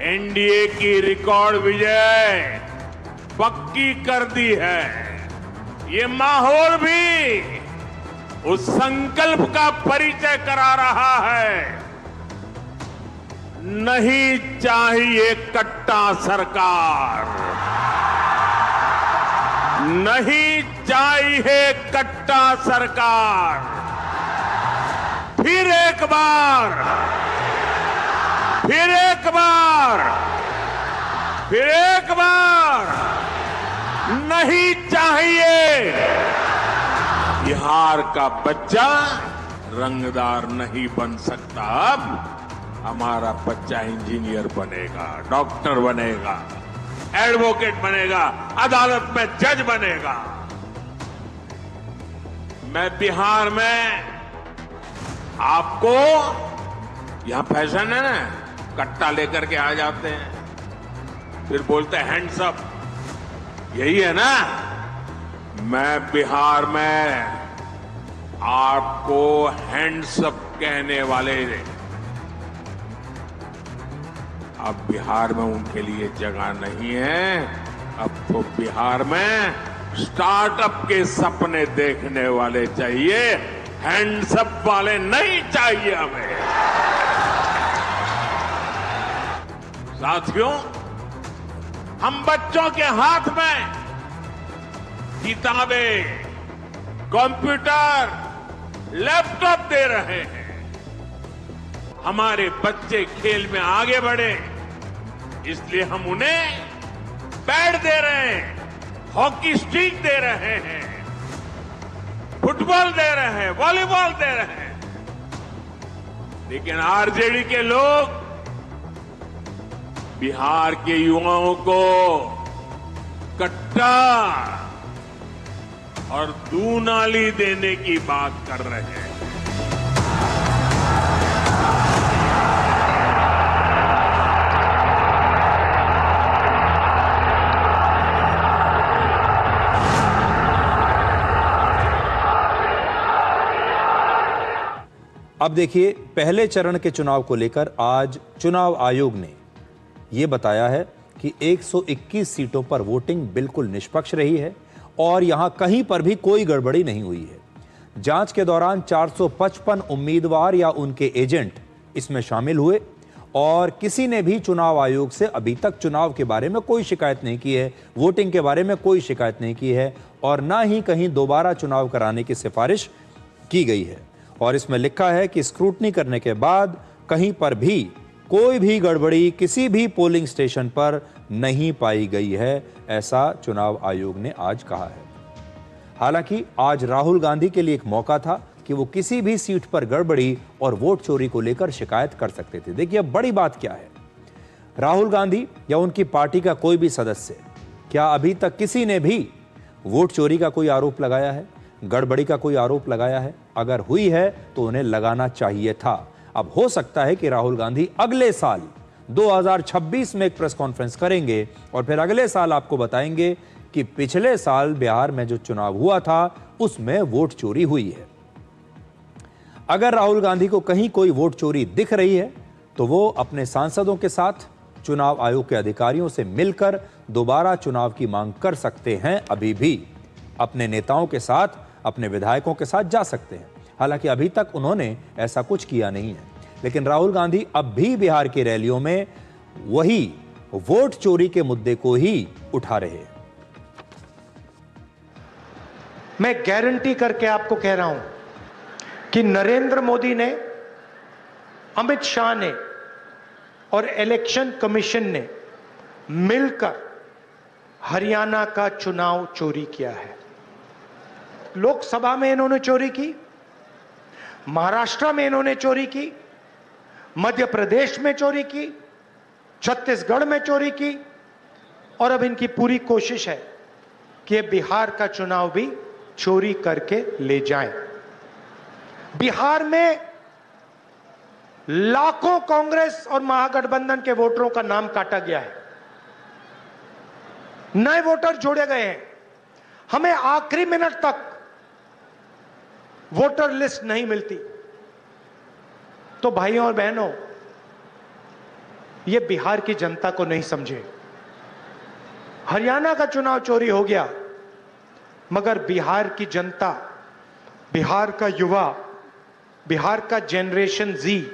एनडीए की रिकॉर्ड विजय पक्की कर दी है। ये माहौल भी उस संकल्प का परिचय करा रहा है। नहीं चाहिए कट्टा सरकार, नहीं चाहिए कट्टा सरकार। फिर एक बार, फिर एक बार, फिर एक बार नहीं चाहिए। बिहार का बच्चा रंगदार नहीं बन सकता। अब हमारा बच्चा इंजीनियर बनेगा, डॉक्टर बनेगा, एडवोकेट बनेगा, अदालत में जज बनेगा। मैं बिहार में आपको, यहां फैशन है ना, कट्टा लेकर के आ जाते हैं, फिर बोलते हैं हैंड्स अप, यही है ना। मैं बिहार में आपको हैंड्स अप कहने वाले, अब बिहार में उनके लिए जगह नहीं है। अब तो बिहार में स्टार्टअप के सपने देखने वाले चाहिए, हैंड्स अप वाले नहीं चाहिए हमें। साथियों, हम बच्चों के हाथ में किताबें, कंप्यूटर, लैपटॉप दे रहे हैं। हमारे बच्चे खेल में आगे बढ़े, इसलिए हम उन्हें बैट दे रहे हैं, हॉकी स्टिक दे रहे हैं, फुटबॉल दे रहे हैं, वॉलीबॉल दे रहे हैं। लेकिन आरजेडी के लोग बिहार के युवाओं को कट्टा और दूनाली देने की बात कर रहे हैं। अब देखिए, पहले चरण के चुनाव को लेकर आज चुनाव आयोग ने यह बताया है कि 121 सीटों पर वोटिंग बिल्कुल निष्पक्ष रही है और यहां कहीं पर भी कोई गड़बड़ी नहीं हुई है। जांच के दौरान 455 उम्मीदवार या उनके एजेंट इसमें शामिल हुए और किसी ने भी चुनाव आयोग से अभी तक चुनाव के बारे में कोई शिकायत नहीं की है, वोटिंग के बारे में कोई शिकायत नहीं की है और ना ही कहीं दोबारा चुनाव कराने की सिफारिश की गई है। और इसमें लिखा है कि स्क्रूटनी करने के बाद कहीं पर भी कोई भी गड़बड़ी किसी भी पोलिंग स्टेशन पर नहीं पाई गई है, ऐसा चुनाव आयोग ने आज कहा है। हालांकि आज राहुल गांधी के लिए एक मौका था कि वो किसी भी सीट पर गड़बड़ी और वोट चोरी को लेकर शिकायत कर सकते थे। देखिए अब बड़ी बात क्या है, राहुल गांधी या उनकी पार्टी का कोई भी सदस्य, क्या अभी तक किसी ने भी वोट चोरी का कोई आरोप लगाया है, गड़बड़ी का कोई आरोप लगाया है? अगर हुई है तो उन्हें लगाना चाहिए था। अब हो सकता है कि राहुल गांधी अगले साल 2026 में एक प्रेस कॉन्फ्रेंस करेंगे और फिर अगले साल आपको बताएंगे कि पिछले साल बिहार में जो चुनाव हुआ था उसमें वोट चोरी हुई है। अगर राहुल गांधी को कहीं कोई वोट चोरी दिख रही है तो वो अपने सांसदों के साथ चुनाव आयोग के अधिकारियों से मिलकर दोबारा चुनाव की मांग कर सकते हैं। अभी भी अपने नेताओं के साथ, अपने विधायकों के साथ जा सकते हैं। हालांकि अभी तक उन्होंने ऐसा कुछ किया नहीं है, लेकिन राहुल गांधी अब भी बिहार की रैलियों में वही वोट चोरी के मुद्दे को ही उठा रहे हैं। मैं गारंटी करके आपको कह रहा हूं कि नरेंद्र मोदी ने, अमित शाह ने और इलेक्शन कमीशन ने मिलकर हरियाणा का चुनाव चोरी किया है। लोकसभा में इन्होंने चोरी की, महाराष्ट्र में इन्होंने चोरी की, मध्य प्रदेश में चोरी की, छत्तीसगढ़ में चोरी की और अब इनकी पूरी कोशिश है कि ये बिहार का चुनाव भी चोरी करके ले जाएं। बिहार में लाखों कांग्रेस और महागठबंधन के वोटरों का नाम काटा गया है, नए वोटर जोड़े गए हैं। हमें आखिरी मिनट तक वोटर लिस्ट नहीं मिलती। तो भाइयों और बहनों, यह बिहार की जनता को नहीं समझे। हरियाणा का चुनाव चोरी हो गया, मगर बिहार की जनता, बिहार का युवा, बिहार का जनरेशन जी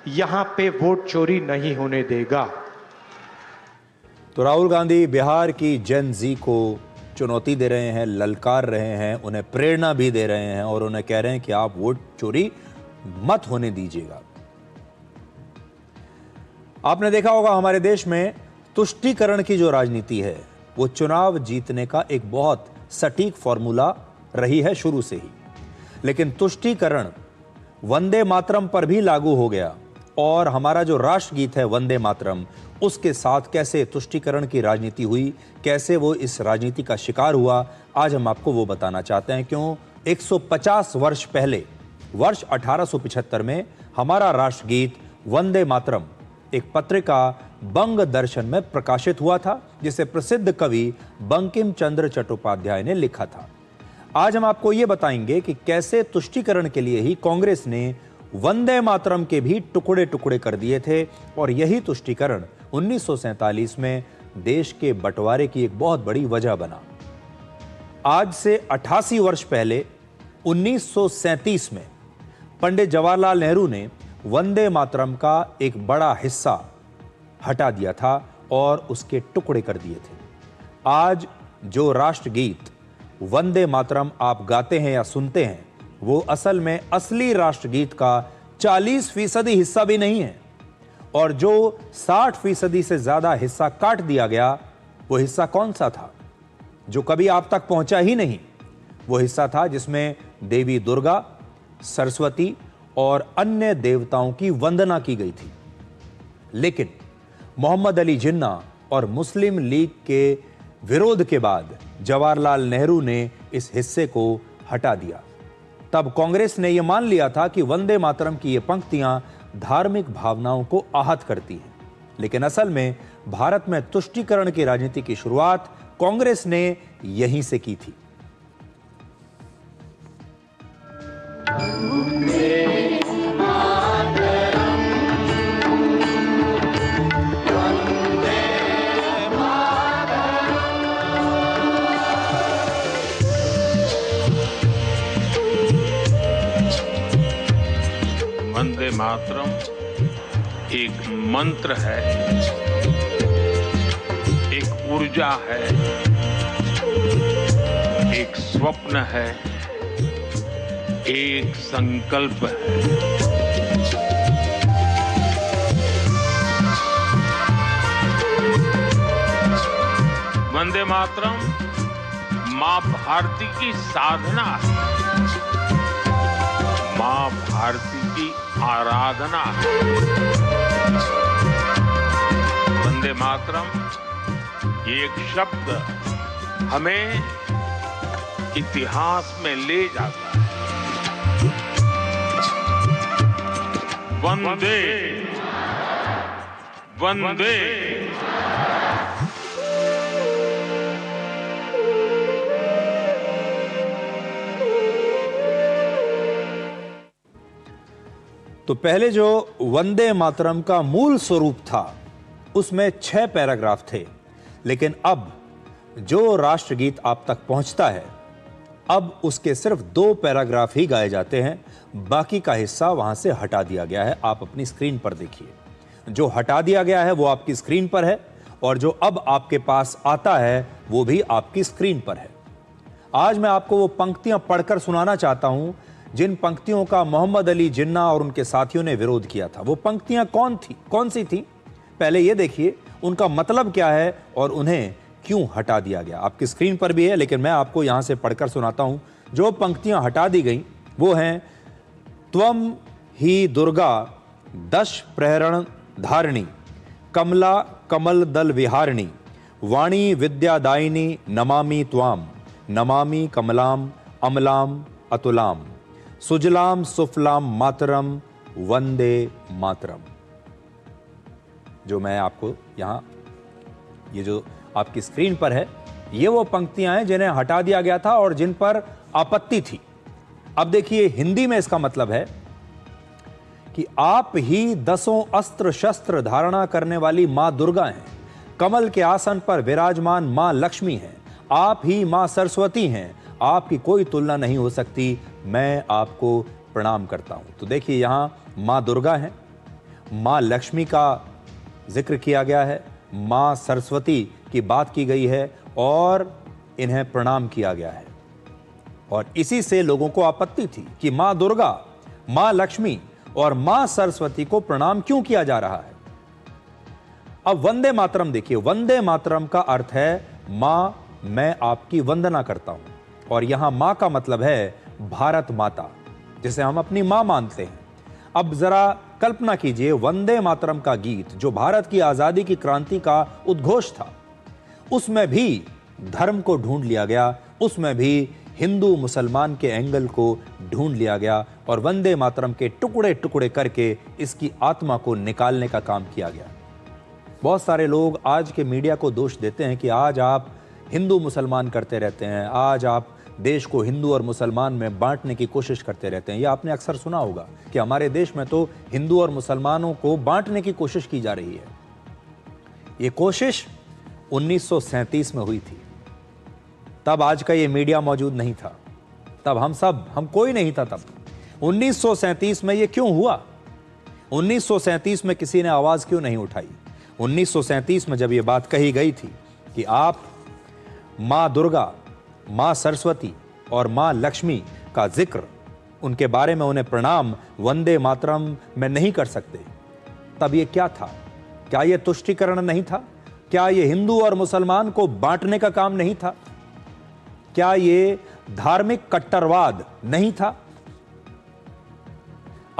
यहां पे वोट चोरी नहीं होने देगा। तो राहुल गांधी बिहार की जेन जी को चुनौती दे रहे हैं, ललकार रहे हैं, उन्हें प्रेरणा भी दे रहे हैं और उन्हें कह रहे हैं कि आप वोट चोरी मत होने दीजिएगा। आपने देखा होगा हमारे देश में तुष्टीकरण की जो राजनीति है वो चुनाव जीतने का एक बहुत सटीक फॉर्मूला रही है शुरू से ही। लेकिन तुष्टीकरण वंदे मातरम पर भी लागू हो गया और हमारा जो राष्ट्रगीत है वंदे मातरम, उसके साथ कैसे तुष्टीकरण की राजनीति हुई, कैसे वो इस राजनीति का शिकार हुआ, आज हम आपको वो बताना चाहते हैं। क्यों 150 वर्ष पहले वर्ष 1875 में हमारा राष्ट्रगीत वंदे मातरम एक पत्रिका बंग दर्शन में प्रकाशित हुआ था, जिसे प्रसिद्ध कवि बंकिम चंद्र चट्टोपाध्याय ने लिखा था। आज हम आपको ये बताएंगे कि कैसे तुष्टीकरण के लिए ही कांग्रेस ने वंदे मातरम के भी टुकड़े टुकड़े कर दिए थे और यही तुष्टीकरण 1947 में देश के बंटवारे की एक बहुत बड़ी वजह बना। आज से 88 वर्ष पहले 1937 में पंडित जवाहरलाल नेहरू ने वंदे मातरम का एक बड़ा हिस्सा हटा दिया था और उसके टुकड़े कर दिए थे। आज जो राष्ट्रगीत वंदे मातरम आप गाते हैं या सुनते हैं वो असल में असली राष्ट्रगीत का 40% हिस्सा भी नहीं है और जो 60% से ज्यादा हिस्सा काट दिया गया वो हिस्सा कौन सा था? जो कभी आप तक पहुंचा ही नहीं। वो हिस्सा था जिसमें देवी दुर्गा, सरस्वती और अन्य देवताओं की वंदना की गई थी। लेकिन मोहम्मद अली जिन्ना और मुस्लिम लीग के विरोध के बाद जवाहरलाल नेहरू ने इस हिस्से को हटा दिया। तब कांग्रेस ने यह मान लिया था कि वंदे मातरम की ये पंक्तियां धार्मिक भावनाओं को आहत करती हैं। लेकिन असल में भारत में तुष्टीकरण की राजनीति की शुरुआत कांग्रेस ने यहीं से की थी। वंदे मातरम एक मंत्र है, एक ऊर्जा है, एक स्वप्न है, एक संकल्प है। वंदे मातरम मां भारती की साधना है, मां भारती की आराधना है। वंदे मातरम ये एक शब्द हमें इतिहास में ले जाता है। वंदे वंदे तो पहले जो वंदे मातरम का मूल स्वरूप था उसमें 6 पैराग्राफ थे, लेकिन अब जो राष्ट्रगीत आप तक पहुंचता है अब उसके सिर्फ 2 पैराग्राफ ही गाए जाते हैं, बाकी का हिस्सा वहां से हटा दिया गया है। आप अपनी स्क्रीन पर देखिए, जो हटा दिया गया है वो आपकी स्क्रीन पर है और जो अब आपके पास आता है वो भी आपकी स्क्रीन पर है। आज मैं आपको वो पंक्तियां पढ़कर सुनाना चाहता हूं जिन पंक्तियों का मोहम्मद अली जिन्ना और उनके साथियों ने विरोध किया था। वो पंक्तियां कौन सी थी, पहले ये देखिए, उनका मतलब क्या है और उन्हें क्यों हटा दिया गया। आपकी स्क्रीन पर भी है, लेकिन मैं आपको यहां से पढ़कर सुनाता हूं। जो पंक्तियां हटा दी गई वो हैं, त्वम ही दुर्गा दश प्रहरण धारिणी, कमला कमल दल विहारिणी, वाणी विद्यादायिनी नमामि त्वाम, नमामि कमलाम अमलाम अतुलाम, सुजलाम सुफलाम मातरम वंदे मातरम। जो मैं आपको यहां, ये जो आपकी स्क्रीन पर है, ये वो पंक्तियां हैं जिन्हें हटा दिया गया था और जिन पर आपत्ति थी। अब देखिए हिंदी में इसका मतलब है कि आप ही 10 अस्त्र शस्त्र धारणा करने वाली मां दुर्गा हैं, कमल के आसन पर विराजमान मां लक्ष्मी हैं, आप ही मां सरस्वती हैं, आपकी कोई तुलना नहीं हो सकती, मैं आपको प्रणाम करता हूं। तो देखिए यहां मां दुर्गा हैं, मां लक्ष्मी का जिक्र किया गया है, मां सरस्वती की बात की गई है और इन्हें प्रणाम किया गया है। और इसी से लोगों को आपत्ति थी कि मां दुर्गा, मां लक्ष्मी और मां सरस्वती को प्रणाम क्यों किया जा रहा है। अब वंदे मातरम देखिए, वंदे मातरम का अर्थ है मां मैं आपकी वंदना करता हूं, और यहां मां का मतलब है भारत माता, जिसे हम अपनी मां मानते हैं। अब जरा कल्पना कीजिए, वंदे मातरम का गीत जो भारत की आजादी की क्रांति का उद्घोष था, उसमें भी धर्म को ढूंढ लिया गया, उसमें भी हिंदू मुसलमान के एंगल को ढूंढ लिया गया और वंदे मातरम के टुकड़े टुकड़े करके इसकी आत्मा को निकालने का काम किया गया। बहुत सारे लोग आज के मीडिया को दोष देते हैं कि आज आप हिंदू मुसलमान करते रहते हैं, आज आप देश को हिंदू और मुसलमान में बांटने की कोशिश करते रहते हैं। यह आपने अक्सर सुना होगा कि हमारे देश में तो हिंदू और मुसलमानों को बांटने की कोशिश की जा रही है। यह कोशिश 1937 में हुई थी, तब आज का ये मीडिया मौजूद नहीं था, तब हम कोई नहीं था तब। 1937 में ये क्यों हुआ? 1937 में किसी ने आवाज क्यों नहीं उठाई? 1937 में जब ये बात कही गई थी कि आप मां दुर्गा, मां सरस्वती और मां लक्ष्मी का जिक्र, उनके बारे में उन्हें प्रणाम वंदे मातरम में नहीं कर सकते, तब ये क्या था? क्या ये तुष्टीकरण नहीं था? क्या ये हिंदू और मुसलमान को बांटने का काम नहीं था? क्या ये धार्मिक कट्टरवाद नहीं था?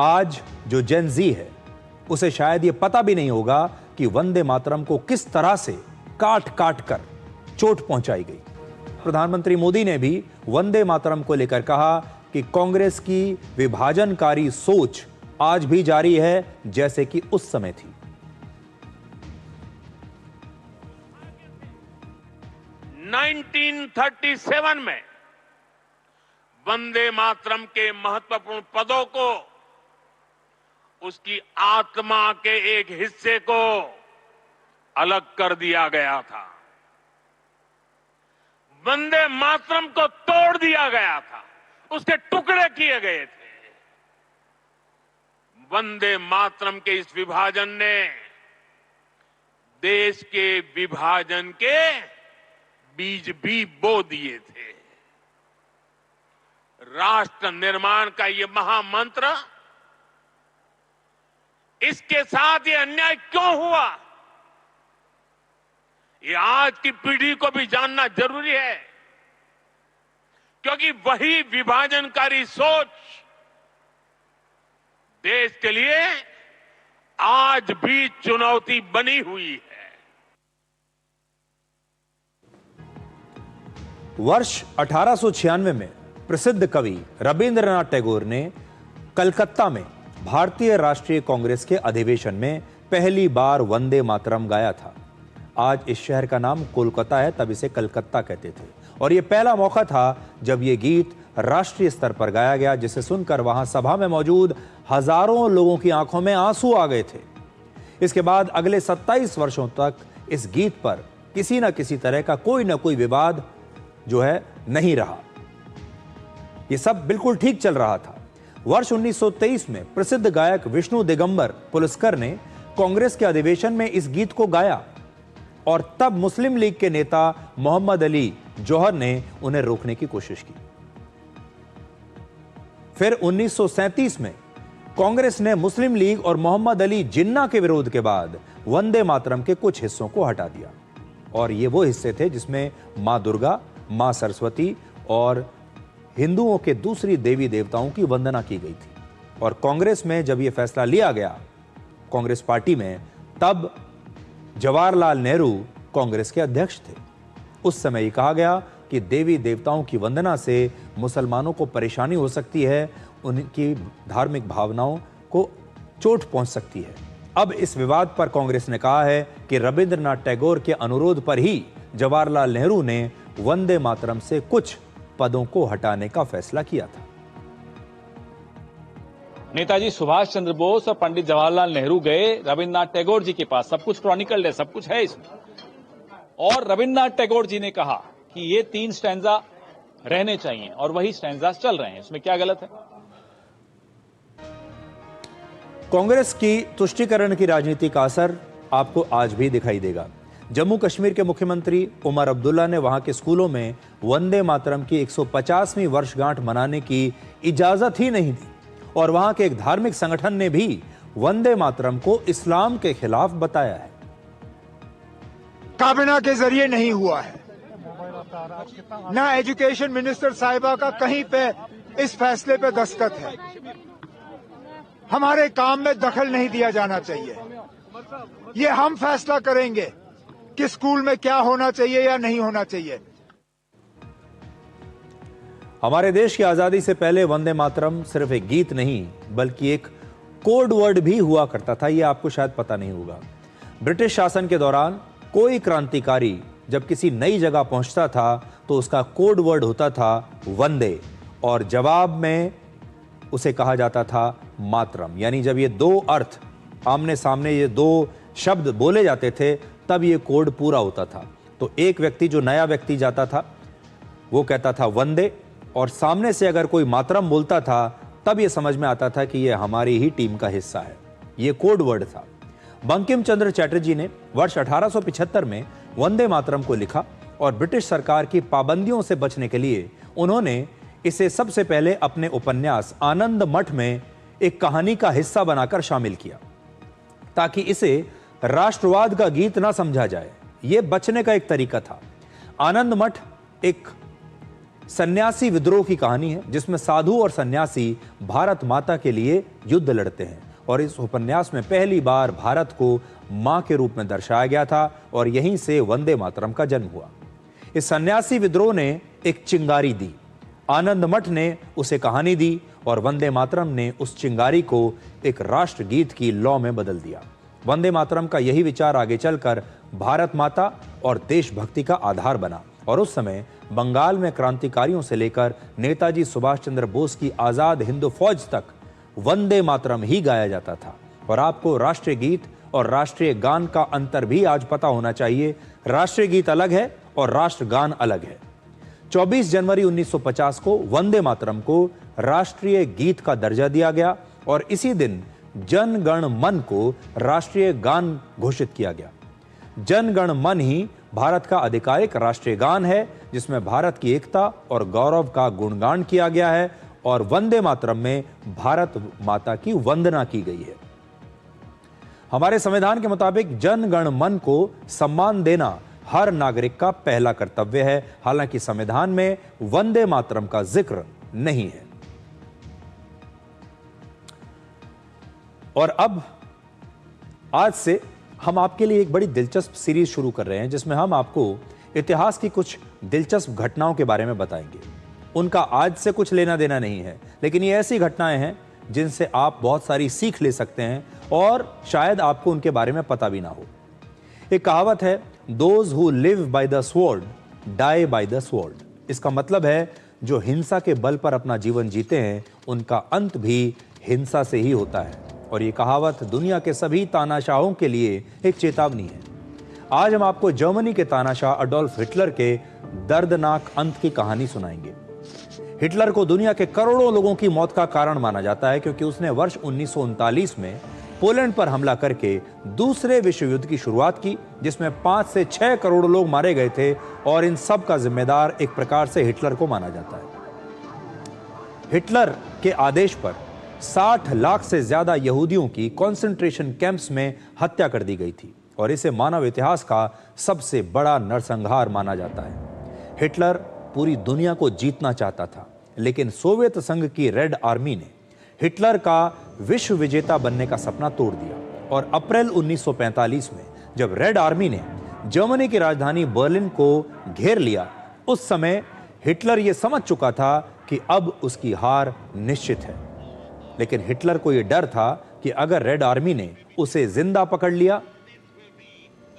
आज जो जेन ज़ी है उसे शायद ये पता भी नहीं होगा कि वंदे मातरम को किस तरह से काट काट कर चोट पहुंचाई गई। प्रधानमंत्री मोदी ने भी वंदे मातरम को लेकर कहा कि कांग्रेस की विभाजनकारी सोच आज भी जारी है जैसे कि उस समय थी। (1937) में वंदे मातरम के महत्वपूर्ण पदों को, उसकी आत्मा के एक हिस्से को अलग कर दिया गया था, वंदे मातरम को तोड़ दिया गया था, उसके टुकड़े किए गए थे। वंदे मातरम के इस विभाजन ने देश के विभाजन के बीज भी बो दिए थे। राष्ट्र निर्माण का ये महामंत्र, इसके साथ ये अन्याय क्यों हुआ, ये आज की पीढ़ी को भी जानना जरूरी है, क्योंकि वही विभाजनकारी सोच देश के लिए आज भी चुनौती बनी हुई है। वर्ष 1896 में प्रसिद्ध कवि रविंद्रनाथ टैगोर ने कलकत्ता में भारतीय राष्ट्रीय कांग्रेस के अधिवेशन में पहली बार वंदे मातरम गाया था। आज इस शहर का नाम कोलकाता है, तब इसे कलकत्ता कहते थे। और यह पहला मौका था जब यह गीत राष्ट्रीय स्तर पर गाया गया, जिसे सुनकर वहां सभा में मौजूद हजारों लोगों की आंखों में आंसू आ गए थे। इसके बाद अगले 27 वर्षों तक इस गीत पर किसी न किसी तरह का कोई न कोई विवाद जो है नहीं रहा। यह सब बिल्कुल ठीक चल रहा था। वर्ष 1923 में प्रसिद्ध गायक विष्णु दिगंबर पुलस्कर ने कांग्रेस के अधिवेशन में इस गीत को गाया और तब मुस्लिम लीग के नेता मोहम्मद अली जौहर ने उन्हें रोकने की कोशिश की। फिर 1937 में कांग्रेस ने मुस्लिम लीग और मोहम्मद अली जिन्ना के विरोध के बाद वंदे मातरम के कुछ हिस्सों को हटा दिया, और ये वो हिस्से थे जिसमें मां दुर्गा, मां सरस्वती और हिंदुओं के दूसरी देवी देवताओं की वंदना की गई थी। और कांग्रेस में जब यह फैसला लिया गया, कांग्रेस पार्टी में, तब जवाहरलाल नेहरू कांग्रेस के अध्यक्ष थे। उस समय यह कहा गया कि देवी देवताओं की वंदना से मुसलमानों को परेशानी हो सकती है, उनकी धार्मिक भावनाओं को चोट पहुंच सकती है। अब इस विवाद पर कांग्रेस ने कहा है कि रविंद्रनाथ टैगोर के अनुरोध पर ही जवाहरलाल नेहरू ने वंदे मातरम से कुछ पदों को हटाने का फैसला किया था। नेताजी सुभाष चंद्र बोस और पंडित जवाहरलाल नेहरू गए रविन्द्रनाथ टैगोर जी के पास, सब कुछ क्रॉनिकल्ड है, सब कुछ है इसमें, और रविन्द्रनाथ टैगोर जी ने कहा कि ये 3 स्टैंजा रहने चाहिए, और वही स्टैंजा चल रहे हैं। इसमें क्या गलत है? कांग्रेस की तुष्टीकरण की राजनीति का असर आपको आज भी दिखाई देगा। जम्मू कश्मीर के मुख्यमंत्री उमर अब्दुल्ला ने वहां के स्कूलों में वंदे मातरम की 150वीं वर्षगांठ मनाने की इजाजत ही नहीं दी, और वहां के एक धार्मिक संगठन ने भी वंदे मातरम को इस्लाम के खिलाफ बताया है। काबिना के जरिए नहीं हुआ है, ना एजुकेशन मिनिस्टर साहिबा का कहीं पे इस फैसले पे दस्तखत है। हमारे काम में दखल नहीं दिया जाना चाहिए। ये हम फैसला करेंगे कि स्कूल में क्या होना चाहिए या नहीं होना चाहिए। हमारे देश की आजादी से पहले वंदे मातरम सिर्फ एक गीत नहीं, बल्कि एक कोड वर्ड भी हुआ करता था। यह आपको शायद पता नहीं होगा। ब्रिटिश शासन के दौरान कोई क्रांतिकारी जब किसी नई जगह पहुंचता था तो उसका कोड वर्ड होता था वंदे, और जवाब में उसे कहा जाता था मातरम। यानी जब ये 2 अर्थ आमने सामने, ये 2 शब्द बोले जाते थे, तब ये कोड पूरा होता था। तो एक व्यक्ति, जो नया व्यक्ति जाता था, वो कहता था वंदे, और सामने से अगर कोई मातरम बोलता था तब ये समझ में आता था कि ये हमारी ही टीम का हिस्सा है। ये कोड वर्ड था। बंकिम चंद्र चटर्जी ने वर्ष 1875 में वंदे मातरम को लिखा, और ब्रिटिश सरकार की पाबंदियों से बचने के लिए उन्होंने इसे सबसे पहले अपने उपन्यास आनंद मठ में एक कहानी का हिस्सा बनाकर शामिल किया, ताकि इसे राष्ट्रवाद का गीत ना समझा जाए। यह बचने का एक तरीका था। आनंद मठ एक सन्यासी विद्रोह की कहानी है, जिसमें साधु और सन्यासी भारत माता के लिए युद्ध लड़ते हैं, और इस उपन्यास में पहली बार भारत को मां के रूप में दर्शाया गया था, और यहीं से वंदे मातरम का जन्म हुआ। इस सन्यासी विद्रोह ने एक चिंगारी दी, आनंद मठ ने उसे कहानी दी, और वंदे मातरम ने उस चिंगारी को एक राष्ट्रगीत की लौ में बदल दिया। वंदे मातरम का यही विचार आगे चलकर भारत माता और देशभक्ति का आधार बना, और उस समय बंगाल में क्रांतिकारियों से लेकर नेताजी सुभाष चंद्र बोस की आजाद हिंद फौज तक वंदे मातरम ही गाया जाता था। और आपको राष्ट्रीय गीत और राष्ट्रीय गान का अंतर भी आज पता होना चाहिए। राष्ट्रीय गीत अलग है और राष्ट्रगान अलग है। 24 जनवरी 1950 को वंदे मातरम को राष्ट्रीय गीत का दर्जा दिया गया, और इसी दिन जन गण मन को राष्ट्रीय गान घोषित किया गया। जन गण मन ही भारत का आधिकारिक राष्ट्रीय गान है, जिसमें भारत की एकता और गौरव का गुणगान किया गया है और वंदे मातरम में भारत माता की वंदना की गई है। हमारे संविधान के मुताबिक जन गण मन को सम्मान देना हर नागरिक का पहला कर्तव्य है। हालांकि संविधान में वंदे मातरम का जिक्र नहीं है। और अब आज से हम आपके लिए एक बड़ी दिलचस्प सीरीज शुरू कर रहे हैं, जिसमें हम आपको इतिहास की कुछ दिलचस्प घटनाओं के बारे में बताएंगे। उनका आज से कुछ लेना देना नहीं है, लेकिन ये ऐसी घटनाएं हैं जिनसे आप बहुत सारी सीख ले सकते हैं और शायद आपको उनके बारे में पता भी ना हो। एक कहावत है, those who live by the sword die by the sword. इसका मतलब है, जो हिंसा के बल पर अपना जीवन जीते हैं उनका अंत भी हिंसा से ही होता है। और ये कहावत दुनिया के सभी तानाशाहों के लिए एक चेतावनी है। आज हम आपको जर्मनी के तानाशाह अडोल्फ हिटलर के दर्दनाक अंत की कहानी सुनाएंगे। हिटलर को दुनिया के करोड़ों लोगों की मौत का कारण माना जाता है, क्योंकि उसने वर्ष 1939 में पोलैंड पर हमला करके दूसरे विश्व युद्ध की शुरुआत की, जिसमें 5 से 6 करोड़ लोग मारे गए थे और इन सब का जिम्मेदार एक प्रकार से हिटलर को माना जाता है। हिटलर के आदेश पर 60 लाख से ज्यादा यहूदियों की कॉन्सेंट्रेशन कैंप्स में हत्या कर दी गई थी और इसे मानव इतिहास का सबसे बड़ा नरसंहार माना जाता है। हिटलर पूरी दुनिया को जीतना चाहता था, लेकिन सोवियत संघ की रेड आर्मी ने हिटलर का विश्व विजेता बनने का सपना तोड़ दिया और अप्रैल 1945 में जब रेड आर्मी ने जर्मनी की राजधानी बर्लिन को घेर लिया, उस समय हिटलर यह समझ चुका था कि अब उसकी हार निश्चित है। लेकिन हिटलर को यह डर था कि अगर रेड आर्मी ने उसे जिंदा पकड़ लिया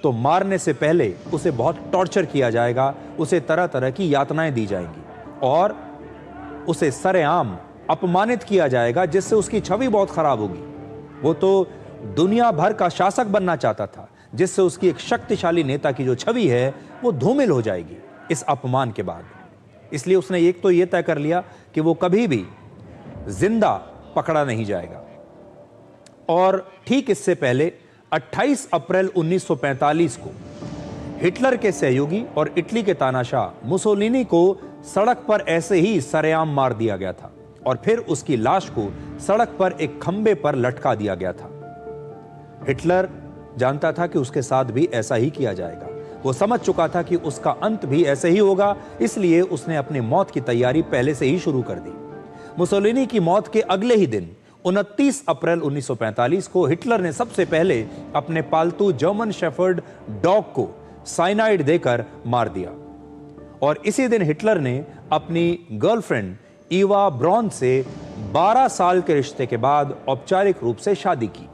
तो मारने से पहले उसे बहुत टॉर्चर किया जाएगा, उसे तरह तरह की यातनाएं दी जाएंगी और उसे सरेआम अपमानित किया जाएगा, जिससे उसकी छवि बहुत खराब होगी। वो तो दुनिया भर का शासक बनना चाहता था, जिससे उसकी एक शक्तिशाली नेता की जो छवि है वो धूमिल हो जाएगी इस अपमान के बाद। इसलिए उसने एक तो यह तय कर लिया कि वो कभी भी जिंदा पकड़ा नहीं जाएगा। और ठीक इससे पहले 28 अप्रैल 1945 को हिटलर के सहयोगी और इटली के तानाशाह मुसोलिनी को सड़क पर ऐसे ही सरेआम मार दिया गया था और फिर उसकी लाश को सड़क पर एक खंबे पर लटका दिया गया था। हिटलर जानता था कि उसके साथ भी ऐसा ही किया जाएगा। वो समझ चुका था कि उसका अंत भी ऐसे ही होगा, इसलिए उसने अपनी मौत की तैयारी पहले से ही शुरू कर दी। मुसोलिनी की मौत के अगले ही दिन 29 अप्रैल 1945 को हिटलर ने सबसे पहले अपने पालतू जर्मन शेफर्ड डॉग को साइनाइड देकर मार दिया और इसी दिन हिटलर ने अपनी गर्लफ्रेंड ईवा ब्रॉन से 12 साल के रिश्ते के बाद औपचारिक रूप से शादी की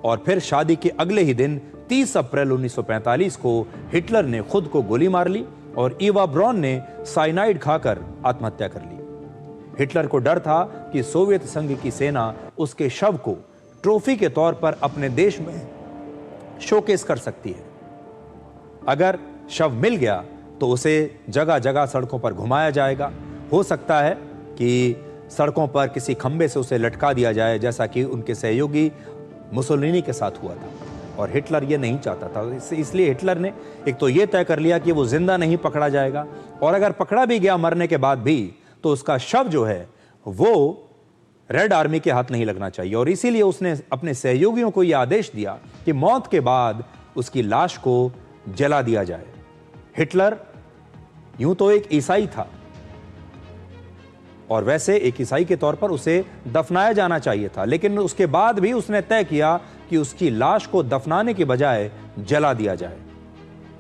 और फिर शादी के अगले ही दिन 30 अप्रैल 1945 को हिटलर ने खुद को गोली मार ली और ईवा ब्रॉन ने साइनाइड खाकर आत्महत्या कर ली। हिटलर को डर था कि सोवियत संघ की सेना उसके शव को ट्रॉफी के तौर पर अपने देश में शोकेस कर सकती है। अगर शव मिल गया तो उसे जगह जगह सड़कों पर घुमाया जाएगा। हो सकता है कि सड़कों पर किसी खंबे से उसे लटका दिया जाए, जैसा कि उनके सहयोगी मुसोलिनी के साथ हुआ था। और हिटलर ये नहीं चाहता था, इसलिए हिटलर ने एक तो ये तय कर लिया कि वो जिंदा नहीं पकड़ा जाएगा और अगर पकड़ा भी गया मरने के बाद भी तो उसका शव जो है वो रेड आर्मी के हाथ नहीं लगना चाहिए। और इसीलिए उसने अपने सहयोगियों को यह आदेश दिया कि मौत के बाद उसकी लाश को जला दिया जाए। हिटलर यूं तो एक ईसाई था और वैसे एक ईसाई के तौर पर उसे दफनाया जाना चाहिए था, लेकिन उसके बाद भी उसने तय किया कि उसकी लाश को दफनाने के बजाय जला दिया जाए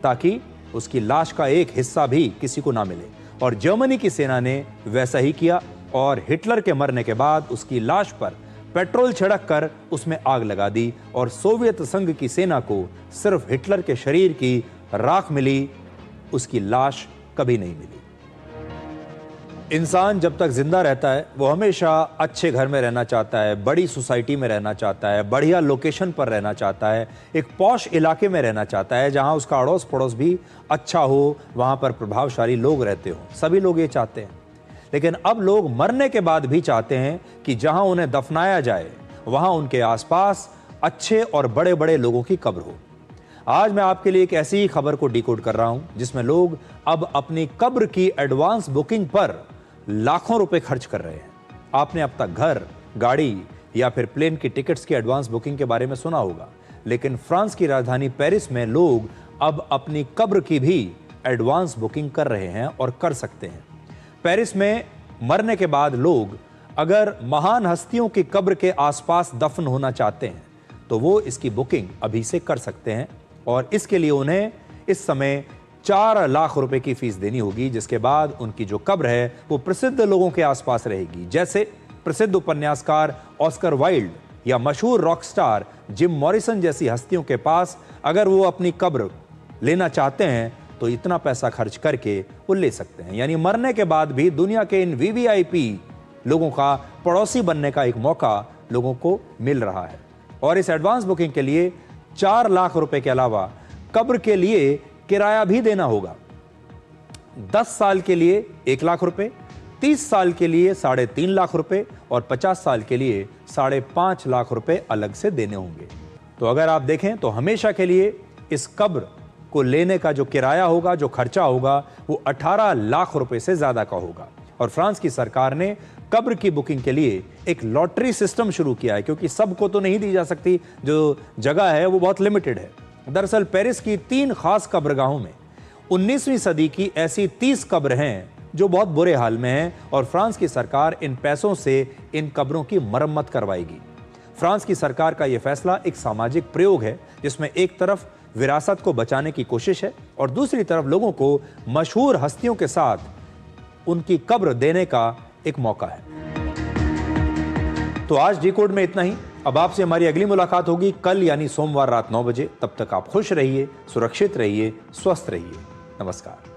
ताकि उसकी लाश का एक हिस्सा भी किसी को ना मिले। और जर्मनी की सेना ने वैसा ही किया और हिटलर के मरने के बाद उसकी लाश पर पेट्रोल छिड़क कर उसमें आग लगा दी और सोवियत संघ की सेना को सिर्फ हिटलर के शरीर की राख मिली, उसकी लाश कभी नहीं मिली। इंसान जब तक जिंदा रहता है वो हमेशा अच्छे घर में रहना चाहता है, बड़ी सोसाइटी में रहना चाहता है, बढ़िया लोकेशन पर रहना चाहता है, एक पॉश इलाके में रहना चाहता है जहां उसका अड़ोस पड़ोस भी अच्छा हो, वहां पर प्रभावशाली लोग रहते हो। सभी लोग ये चाहते हैं। लेकिन अब लोग मरने के बाद भी चाहते हैं कि जहां उन्हें दफनाया जाए वहां उनके आसपास अच्छे और बड़े बड़े लोगों की कब्र हो। आज मैं आपके लिए एक ऐसी ही खबर को डिकोड कर रहा हूं जिसमें लोग अब अपनी कब्र की एडवांस बुकिंग पर लाखों रुपए खर्च कर रहे हैं। आपने अब तक घर, गाड़ी या फिर प्लेन की टिकट्स की एडवांस बुकिंग के बारे में सुना होगा, लेकिन फ्रांस की राजधानी पेरिस में लोग अब अपनी कब्र की भी एडवांस बुकिंग कर रहे हैं और कर सकते हैं। पेरिस में मरने के बाद लोग अगर महान हस्तियों की कब्र के आसपास दफन होना चाहते हैं तो वो इसकी बुकिंग अभी से कर सकते हैं और इसके लिए उन्हें इस समय 4 लाख रुपए की फीस देनी होगी, जिसके बाद उनकी जो कब्र है वो प्रसिद्ध लोगों के आसपास रहेगी, जैसे प्रसिद्ध उपन्यासकार ऑस्कर वाइल्ड या मशहूर रॉक स्टार जिम मॉरिसन जैसी हस्तियों के पास अगर वो अपनी कब्र लेना चाहते हैं तो इतना पैसा खर्च करके वो ले सकते हैं। यानी मरने के बाद भी दुनिया के इन वीवीआईपी लोगों का पड़ोसी बनने का एक मौका लोगों को मिल रहा है। और इस एडवांस बुकिंग के लिए 4 लाख रुपए के अलावा कब्र के लिए किराया भी देना होगा। 10 साल के लिए 1 लाख रुपए, 30 साल के लिए 3.5 लाख रुपए और 50 साल के लिए 5.5 लाख रुपए अलग से देने होंगे। तो अगर आप देखें तो हमेशा के लिए इस कब्र को लेने का जो किराया होगा, जो खर्चा होगा, वो 18 लाख रुपए से ज्यादा का होगा। और फ्रांस की सरकार ने कब्र की बुकिंग के लिए एक लॉटरी सिस्टम शुरू किया है, क्योंकि सबको तो नहीं दी जा सकती, जो जगह है वो बहुत लिमिटेड है। दरअसल पेरिस की 3 खास कब्रगाहों में 19वीं सदी की ऐसी 30 कब्र हैं जो बहुत बुरे हाल में हैं और फ्रांस की सरकार इन पैसों से इन कब्रों की मरम्मत करवाएगी। फ्रांस की सरकार का यह फैसला एक सामाजिक प्रयोग है जिसमें एक तरफ विरासत को बचाने की कोशिश है और दूसरी तरफ लोगों को मशहूर हस्तियों के साथ उनकी कब्र देने का एक मौका है। तो आज डिकोड में इतना ही। अब आपसे हमारी अगली मुलाकात होगी कल यानी सोमवार रात 9 बजे। तब तक आप खुश रहिए, सुरक्षित रहिए, स्वस्थ रहिए। नमस्कार।